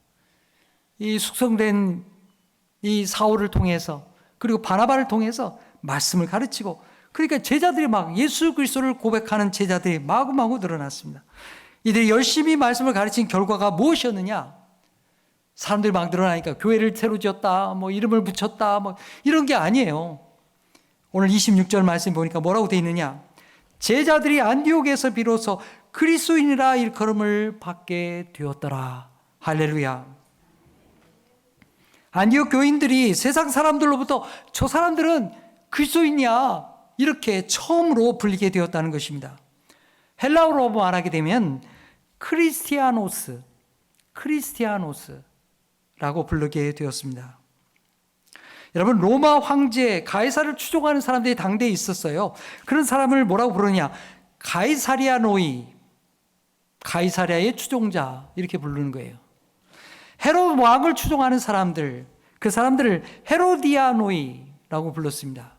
이 숙성된 이 사울을 통해서, 그리고 바나바를 통해서 말씀을 가르치고, 그러니까 제자들이 막 예수 그리스도를 고백하는 제자들이 마구마구 늘어났습니다. 이들이 열심히 말씀을 가르친 결과가 무엇이었느냐? 사람들이 막 늘어나니까 교회를 새로 지었다, 뭐 이름을 붙였다, 뭐 이런 게 아니에요. 오늘 26절 말씀 보니까 뭐라고 되어 있느냐? 제자들이 안디옥에서 비로소 그리스도인이라 일컬음을 받게 되었더라. 할렐루야. 안디옥 교인들이 세상 사람들로부터 저 사람들은 그리스도인이야 이렇게 처음으로 불리게 되었다는 것입니다. 헬라어로 말하게 되면 크리스티아노스라고 부르게 되었습니다. 여러분, 로마 황제 가이사를 추종하는 사람들이 당대에 있었어요. 그런 사람을 뭐라고 부르냐? 가이사리아노이, 가이사리아의 추종자 이렇게 부르는 거예요. 헤롯 왕을 추종하는 사람들, 그 사람들을 헤로디아노이라고 불렀습니다.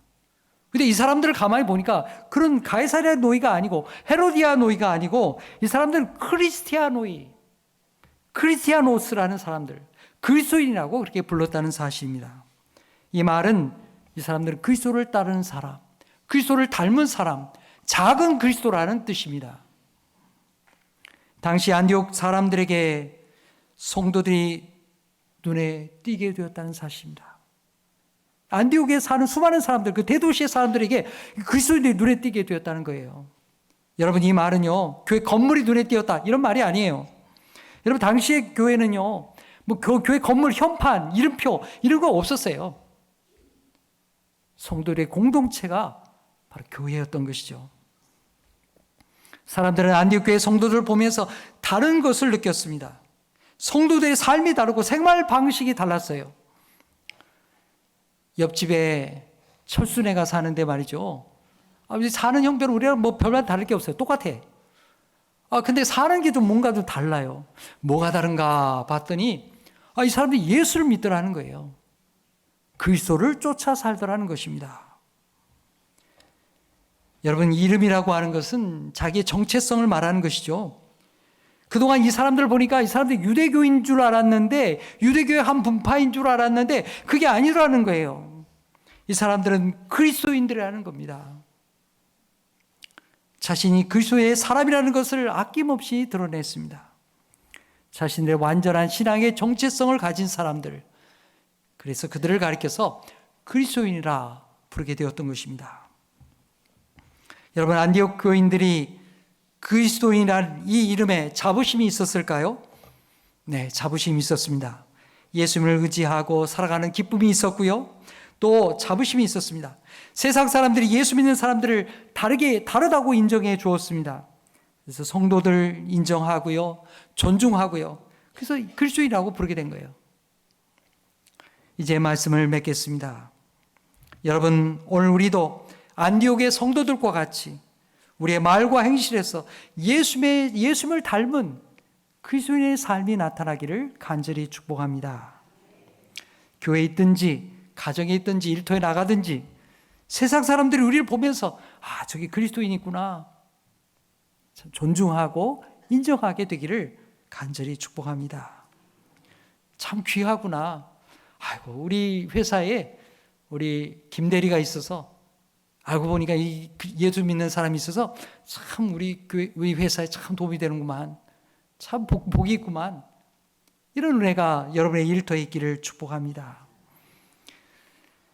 근데 이 사람들을 가만히 보니까 그런 가이사리아노이가 아니고 헤로디아노이가 아니고 이 사람들은 크리스티아노스라는 사람들, 그리스도인이라고 그렇게 불렀다는 사실입니다. 이 말은 이 사람들은 그리스도를 따르는 사람, 그리스도를 닮은 사람, 작은 그리스도라는 뜻입니다. 당시 안디옥 사람들에게 성도들이 눈에 띄게 되었다는 사실입니다. 안디옥에 사는 수많은 사람들, 그 대도시의 사람들에게 그리스도인들이 눈에 띄게 되었다는 거예요. 여러분, 이 말은요, 교회 건물이 눈에 띄었다 이런 말이 아니에요. 여러분, 당시의 교회는요, 뭐 교회 건물 현판, 이름표 이런 거 없었어요. 성도들의 공동체가 바로 교회였던 것이죠. 사람들은 안디옥 교회 성도들을 보면서 다른 것을 느꼈습니다. 성도들의 삶이 다르고 생활 방식이 달랐어요. 옆집에 철순애가 사는데 말이죠. 사는 형편은 우리랑 뭐 별반 다를 게 없어요. 똑같아. 근데 사는 게 좀 뭔가 좀 달라요. 뭐가 다른가 봤더니 이 사람들이 예수를 믿더라는 거예요. 그리스도를 쫓아 살더라는 것입니다. 여러분, 이름이라고 하는 것은 자기의 정체성을 말하는 것이죠. 그동안 이 사람들을 보니까 이 사람들이 유대교인 줄 알았는데, 유대교의 한 분파인 줄 알았는데 그게 아니라는 거예요. 이 사람들은 그리스도인들이라는 겁니다. 자신이 그리스도의 사람이라는 것을 아낌없이 드러냈습니다. 자신들의 완전한 신앙의 정체성을 가진 사람들, 그래서 그들을 가리켜서 그리스도인이라 부르게 되었던 것입니다. 여러분, 안디옥 교인들이 그리스도인이라는 이 이름에 자부심이 있었을까요? 네, 자부심이 있었습니다. 예수님을 의지하고 살아가는 기쁨이 있었고요. 또 자부심이 있었습니다. 세상 사람들이 예수 믿는 사람들을 다르다고 인정해 주었습니다. 그래서 성도들 인정하고요, 존중하고요. 그래서 그리스도인이라고 부르게 된 거예요. 이제 말씀을 맺겠습니다. 여러분, 오늘 우리도 안디옥의 성도들과 같이 우리의 말과 행실에서 예수님을 닮은 그리스도인의 삶이 나타나기를 간절히 축복합니다. 교회에 있든지 가정에 있든지 일터에 나가든지 세상 사람들이 우리를 보면서 저기 그리스도인이 있구나 참 존중하고 인정하게 되기를 간절히 축복합니다. 참 귀하구나. 우리 회사에 우리 김대리가 있어서 알고 보니까 이 예수 믿는 사람이 있어서 참 우리 회사에 참 도움이 되는구만. 참 복이 있구만. 이런 은혜가 여러분의 일터에 있기를 축복합니다.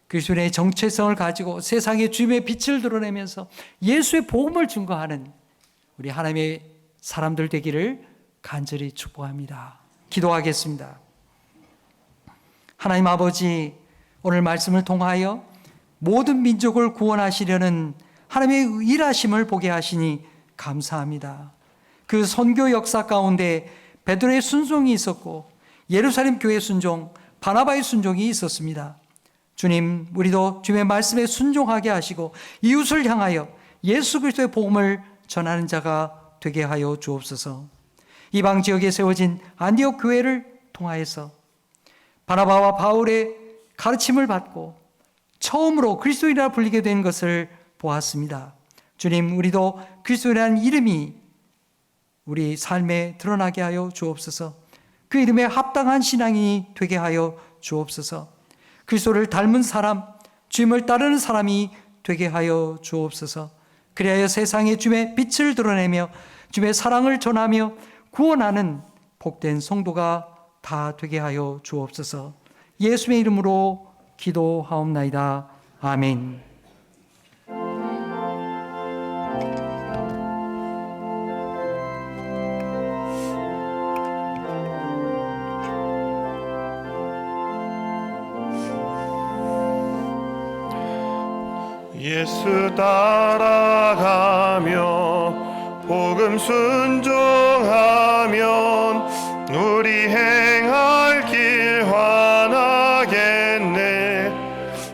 그리스도의 정체성을 가지고 세상의 주님의 빛을 드러내면서 예수의 복음을 증거하는 우리 하나님의 사람들 되기를 간절히 축복합니다. 기도하겠습니다. 하나님 아버지, 오늘 말씀을 통하여 모든 민족을 구원하시려는 하나님의 일하심을 보게 하시니 감사합니다. 그 선교 역사 가운데 베드로의 순종이 있었고 예루살렘 교회 순종, 바나바의 순종이 있었습니다. 주님, 우리도 주님의 말씀에 순종하게 하시고 이웃을 향하여 예수 그리스도의 복음을 전하는 자가 되게 하여 주옵소서. 이방 지역에 세워진 안디옥 교회를 통하여서 바나바와 바울의 가르침을 받고 처음으로 그리스도인이라 불리게 된 것을 보았습니다. 주님, 우리도 그리스도인이라는 이름이 우리 삶에 드러나게 하여 주옵소서. 그 이름에 합당한 신앙이 되게 하여 주옵소서. 그리스도를 닮은 사람, 주님을 따르는 사람이 되게 하여 주옵소서. 그리하여 세상에 주님의 빛을 드러내며 주님의 사랑을 전하며 구원하는 복된 성도가 다 되게 하여 주옵소서. 예수의 이름으로 기도하옵나이다. 아멘. 예수 따라가며 복음 순종하면 우리 행할 길 환하겠네.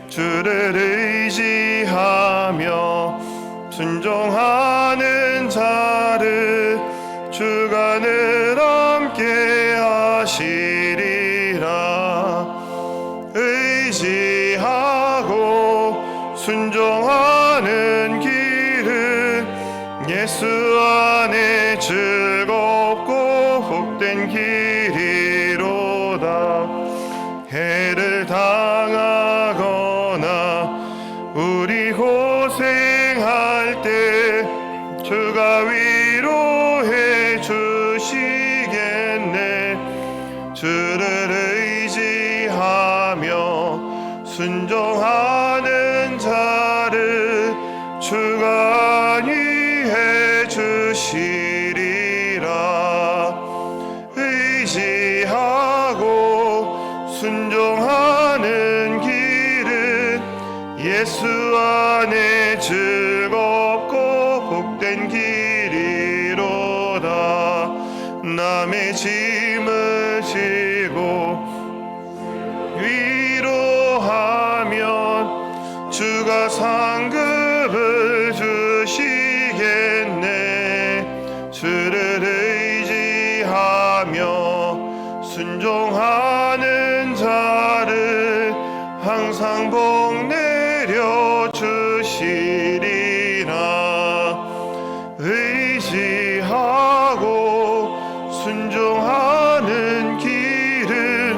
주를 의지하며 순종하는 자를 주가 늘 함께 하시리라. 의지하고 순종하는 길은 예수 안에 즐겁고 복된 길이로다. 해를 당하거나 우리 고생할 때 주가 위로해 주시겠네. 주를 의지하며 순종하는 자를 주가 안위해 주시리라. 의지하고 순종하는 길은 예수 안에 즐겁고 복된 길이로다. 남의 짐을 지고 위로하면 주가 상급을 주시겠네. 주를 의지하며 순종하는 자를 항상 복 내려 주시리라. 의지하고 순종하는 길은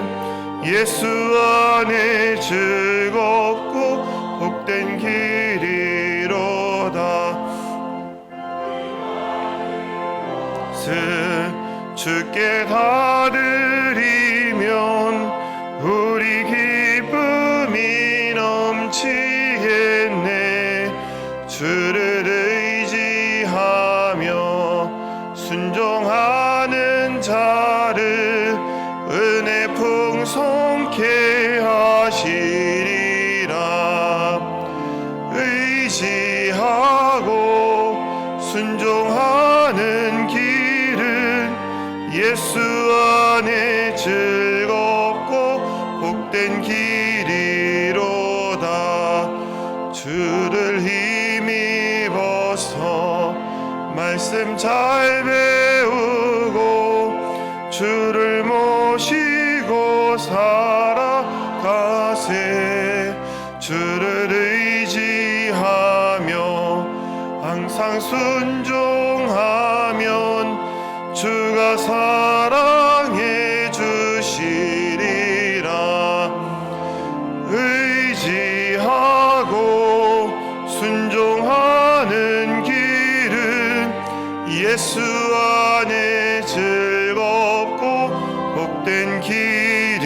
예수 안에 즐겁고 복된 길이로다. 주께 다 드리면 우리 기쁨이 넘치겠네. 주를 의지하며 순종하는 자를 은혜 풍성케 하시리라. 의지하고 순종하는 길은 예수 안에 즐겁고 복된 길이로다. 주를 힘입어서 말씀 잘 배우고 주를 모시고 살아가세. 주를 의지하며 항상 순종하면 주가 사랑해 주시리라. 의지하고 순종하는 길은 예수 안에 즐겁고 복된 길이로다.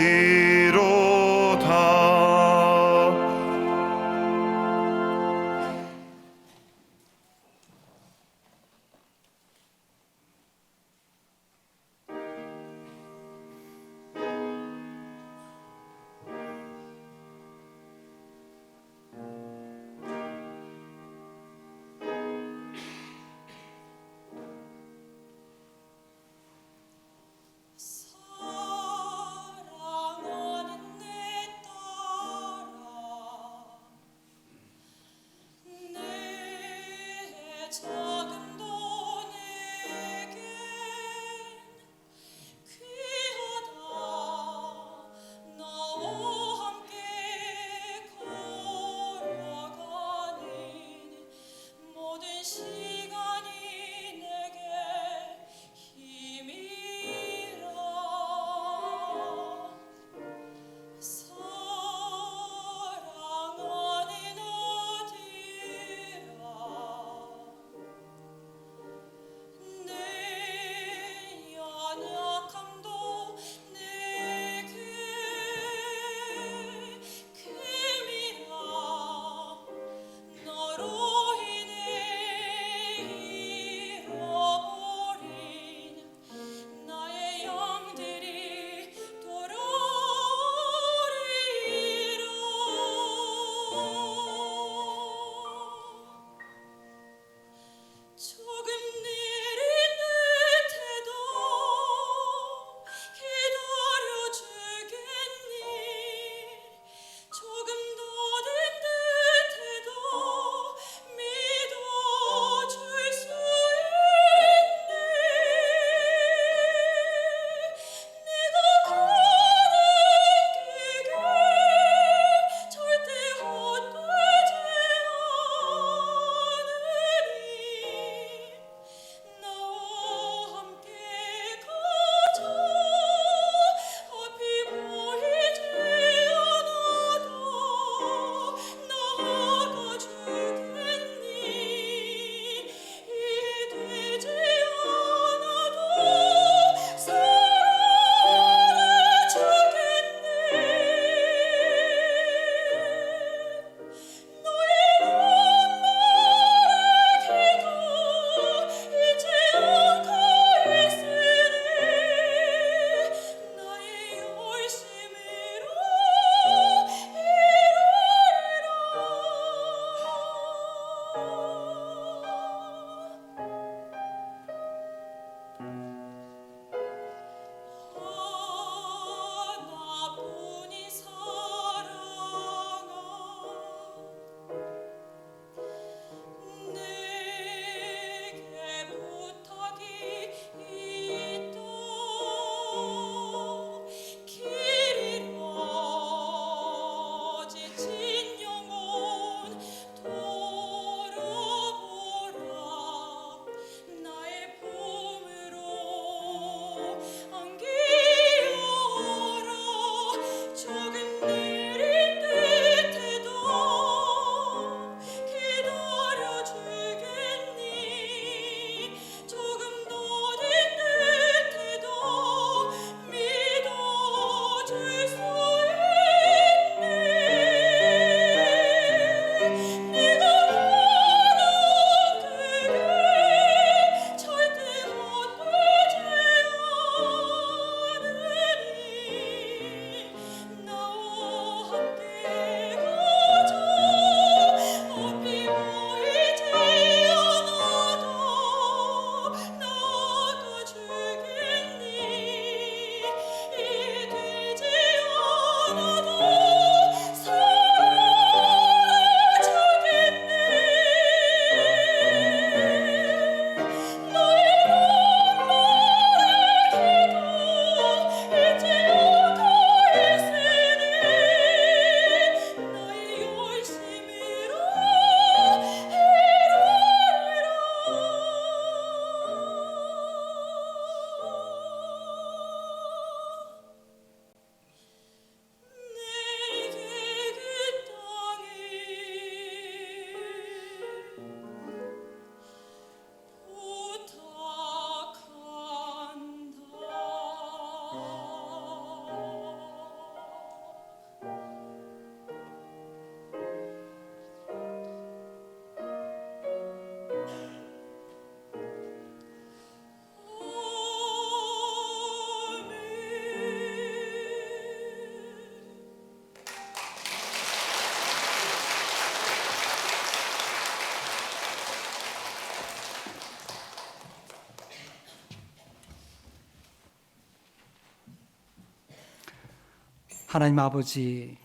하나님 아버지,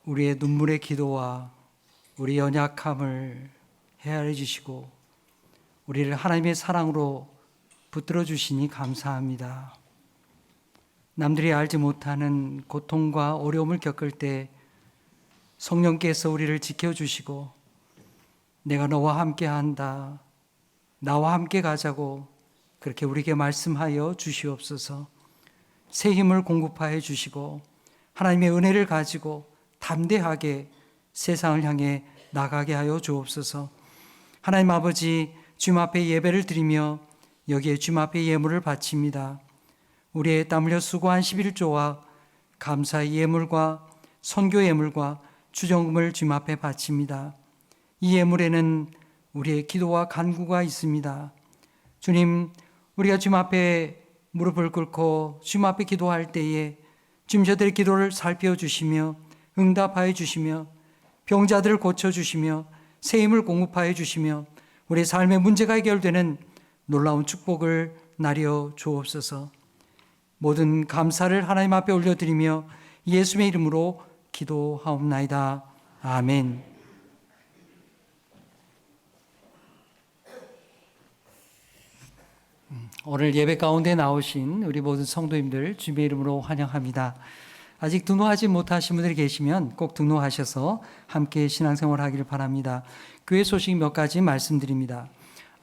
우리의 눈물의 기도와 우리 연약함을 헤아려 주시고 우리를 하나님의 사랑으로 붙들어 주시니 감사합니다. 남들이 알지 못하는 고통과 어려움을 겪을 때 성령께서 우리를 지켜주시고 내가 너와 함께 한다, 나와 함께 가자고 그렇게 우리에게 말씀하여 주시옵소서. 새 힘을 공급하여 주시고 하나님의 은혜를 가지고 담대하게 세상을 향해 나가게 하여 주옵소서. 하나님 아버지, 주님 앞에 예배를 드리며 여기에 주님 앞에 예물을 바칩니다. 우리의 땀 흘려 수고한 11조와 감사의 예물과 선교 예물과 주정금을 주님 앞에 바칩니다. 이 예물에는 우리의 기도와 간구가 있습니다. 주님, 우리가 주님 앞에 무릎을 꿇고 주님 앞에 기도할 때에 주님 저들의 기도를 살펴주시며 응답하여 주시며 병자들을 고쳐주시며 새 힘을 공급하여 주시며 우리의 삶의 문제가 해결되는 놀라운 축복을 나려 주옵소서. 모든 감사를 하나님 앞에 올려드리며 예수의 이름으로 기도하옵나이다. 아멘. 오늘 예배 가운데 나오신 우리 모든 성도님들 주님의 이름으로 환영합니다. 아직 등록하지 못하신 분들이 계시면 꼭 등록하셔서 함께 신앙생활 하기를 바랍니다. 교회 소식 몇 가지 말씀드립니다.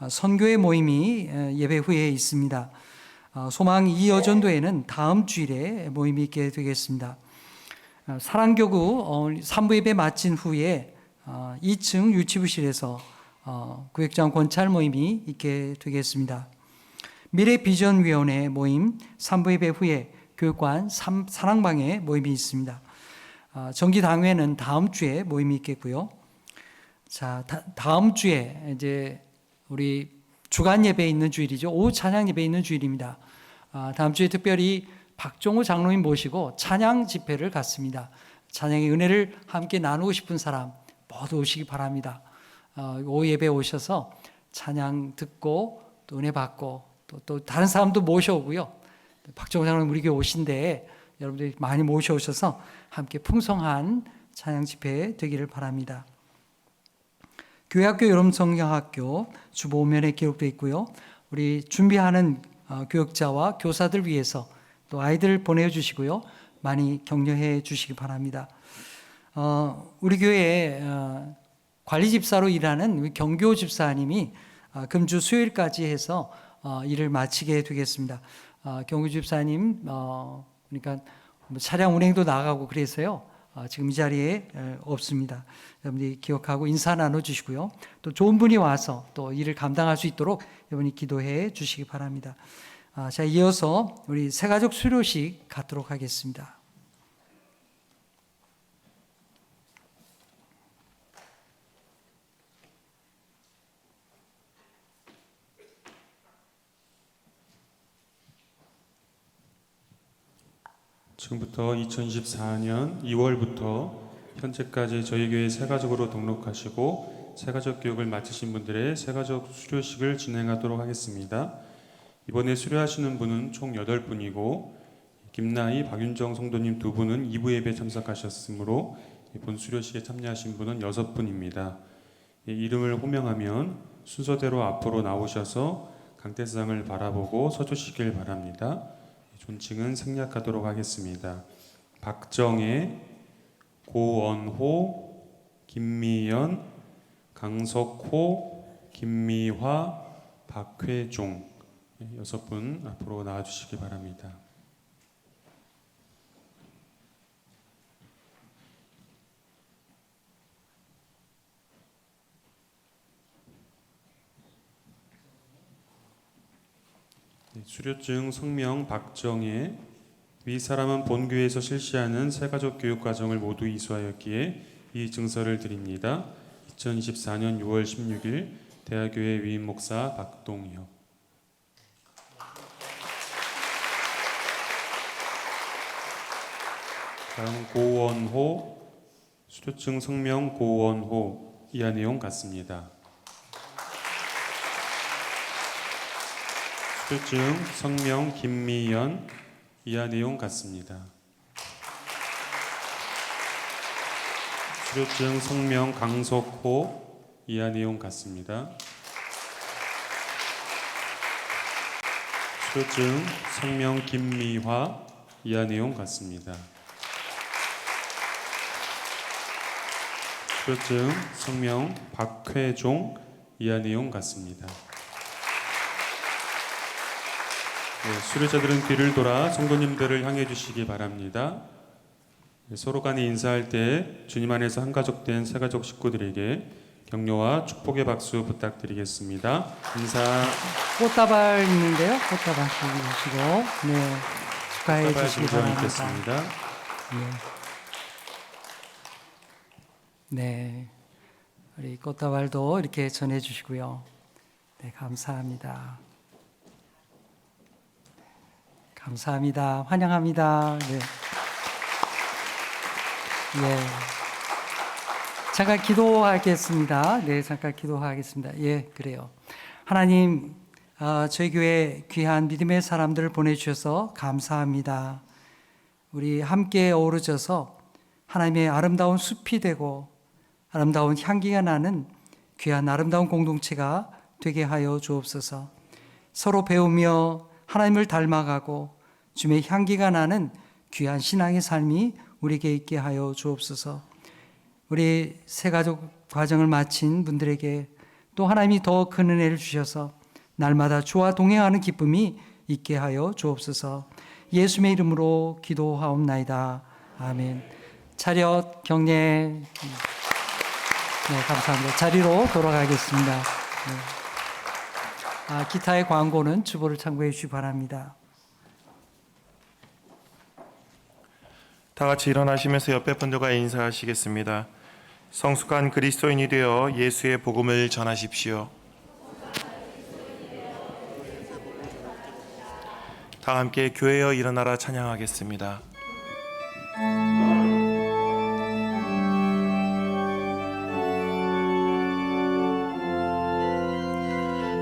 선교회 모임이 예배 후에 있습니다. 소망 2여전도에는 다음 주일에 모임이 있게 되겠습니다. 사랑교구 3부 예배 마친 후에 2층 유치부실에서 구역장 권찰 모임이 있게 되겠습니다. 미래비전위원회 모임 3부 예배 후에 교육관 사랑방에 모임이 있습니다. 정기당회는 다음 주에 모임이 있겠고요. 자, 다음 주에 이제 우리 주간 예배 있는 주일이죠. 오후 찬양 예배 있는 주일입니다. 다음 주에 특별히 박종호 장로님 모시고 찬양 집회를 갖습니다. 찬양의 은혜를 함께 나누고 싶은 사람 모두 오시기 바랍니다. 오후 예배 오셔서 찬양 듣고 또 은혜 받고 또 다른 사람도 모셔오고요. 박종호 장로님 우리 교회 오신데 여러분들이 많이 모셔오셔서 함께 풍성한 찬양 집회 되기를 바랍니다. 교회학교 여름성경학교 주보면에 기록되어 있고요. 우리 준비하는 교육자와 교사들 위해서 또 아이들 보내주시고요. 많이 격려해 주시기 바랍니다. 우리 교회에 관리집사로 일하는 우리 경교 집사님이 금주 수요일까지 해서 일을 마치게 되겠습니다. 경교 집사님 그러니까 차량 운행도 나가고 그래서요. 지금 이 자리에 없습니다. 여러분들이 기억하고 인사 나눠주시고요. 또 좋은 분이 와서 또 일을 감당할 수 있도록 여러분이 기도해 주시기 바랍니다. 자, 이어서 우리 새가족 수료식 갖도록 하겠습니다. 지금부터 2024년 2월부터 현재까지 저희 교회 새가족으로 등록하시고 새가족 교육을 마치신 분들의 새가족 수료식을 진행하도록 하겠습니다. 이번에 수료하시는 분은 총 8분이고 김나희, 박윤정 성도님 2분은 2부 예배 참석하셨으므로 본 수료식에 참여하신 분은 6분입니다. 이름을 호명하면 순서대로 앞으로 나오셔서 강대상을 바라보고 서주시길 바랍니다. 존칭은 생략하도록 하겠습니다. 박정혜, 고원호, 김미연, 강석호, 김미화, 박회종 6분 앞으로 나와주시기 바랍니다. 수료증 성명 박정혜. 위 사람은 본교회에서 실시하는 새가족 교육 과정을 모두 이수하였기에 이 증서를 드립니다. 2024년 6월 16일 대하교회 위임 목사 박동혁. 다음 고원호. 수료증 성명 고원호. 이하 내용 같습니다. 수료증 성명 김미연. 이하 내용 같습니다. 수료증 성명 강석호 이하 내용 같습니다. 수료증 성명 김미화 이하 내용 같습니다. 수료증 성명 박회종 이하 내용 같습니다. 네, 수료자들은 뒤를 돌아 성도님들을 향해 주시기 바랍니다. 네, 서로 간에 인사할 때 주님 안에서 한 가족 된 새가족 식구들에게 격려와 축복의 박수 부탁드리겠습니다. 인사. 꽃다발 있는데요. 꽃다발 주시고 네, 축하해 주시기 바랍니다. 있겠습니다. 네, 우리 꽃다발도 이렇게 전해 주시고요. 네, 감사합니다. 감사합니다. 환영합니다. 네. 예. 잠깐 기도하겠습니다. 네, 잠깐 기도하겠습니다. 예, 그래요. 하나님, 저희 교회 귀한 믿음의 사람들을 보내주셔서 감사합니다. 우리 함께 어우러져서 하나님의 아름다운 숲이 되고 아름다운 향기가 나는 귀한 아름다운 공동체가 되게 하여 주옵소서. 서로 배우며 하나님을 닮아가고 주님의 향기가 나는 귀한 신앙의 삶이 우리에게 있게 하여 주옵소서. 우리 새가족 과정을 마친 분들에게 또 하나님이 더 큰 은혜를 주셔서 날마다 주와 동행하는 기쁨이 있게 하여 주옵소서. 예수님의 이름으로 기도하옵나이다. 아멘. 차렷 경례. 네, 감사합니다. 자리로 돌아가겠습니다. 네. 기타의 광고는 주보를 참고해 주시기 바랍니다. 다 같이 일어나시면서 옆에 분들과 인사하시겠습니다. 성숙한 그리스도인이 되어 예수의 복음을 전하십시오. 다 함께 교회여 일어나라 찬양하겠습니다.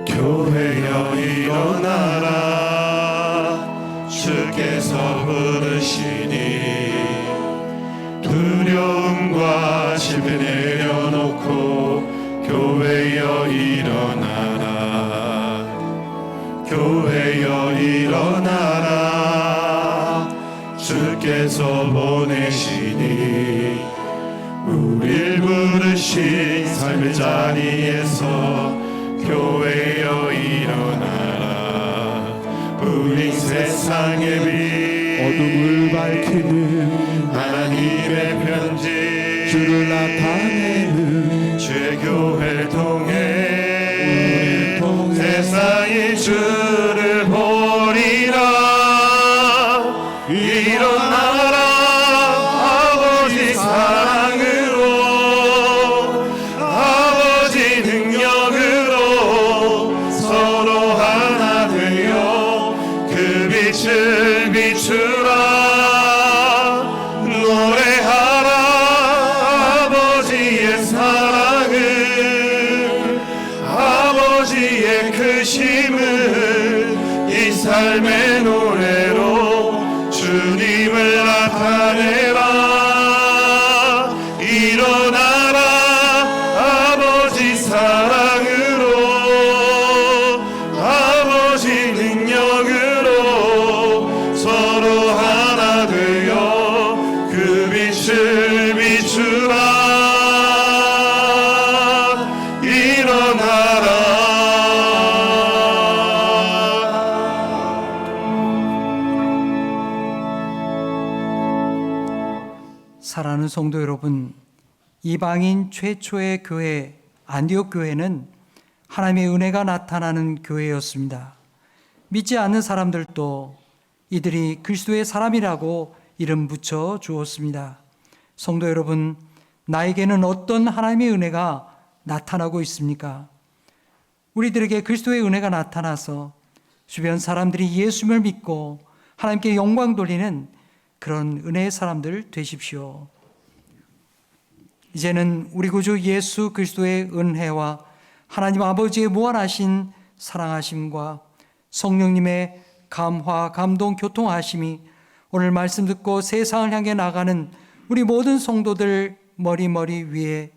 교회여 일어나라 주께서 부르시니 두려움과 실패 내려놓고 교회여 일어나라 교회여 일어나라 주께서 보내시니 우릴 부르신 삶의 자리에서 교회여 일어나라 우린 세상의 빛 어둠을 밝히는 하나님의 편지 주를 나타내는 주의 교회를 통해 세상이 주를 보리라 일어나라 아버지 사랑으로 아버지 능력으로 서로 하나 되어 그 빛을 비추라 노래하라 아버지의 사랑을 아버지의 크심을 이 삶의 노래로 주님을 나타내라 일어나라 아버지 사랑으로 아버지 능력으로 서로 하나 되어 그 빛을 비추라 일어나라 사랑하는 성도 여러분, 이방인 최초의 교회 안디옥 교회는 하나님의 은혜가 나타나는 교회였습니다. 믿지 않는 사람들도 이들이 그리스도의 사람이라고 이름 붙여 주었습니다. 성도 여러분, 나에게는 어떤 하나님의 은혜가 나타나고 있습니까? 우리들에게 그리스도의 은혜가 나타나서 주변 사람들이 예수님을 믿고 하나님께 영광 돌리는 그런 은혜의 사람들 되십시오. 이제는 우리 구주 예수 그리스도의 은혜와 하나님 아버지의 무한하신 사랑하심과 성령님의 감화, 감동, 교통하심이 오늘 말씀 듣고 세상을 향해 나가는 우리 모든 성도들 머리 위에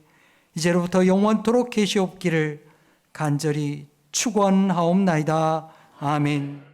이제로부터 영원토록 계시옵기를 간절히 축원하옵나이다. 아멘.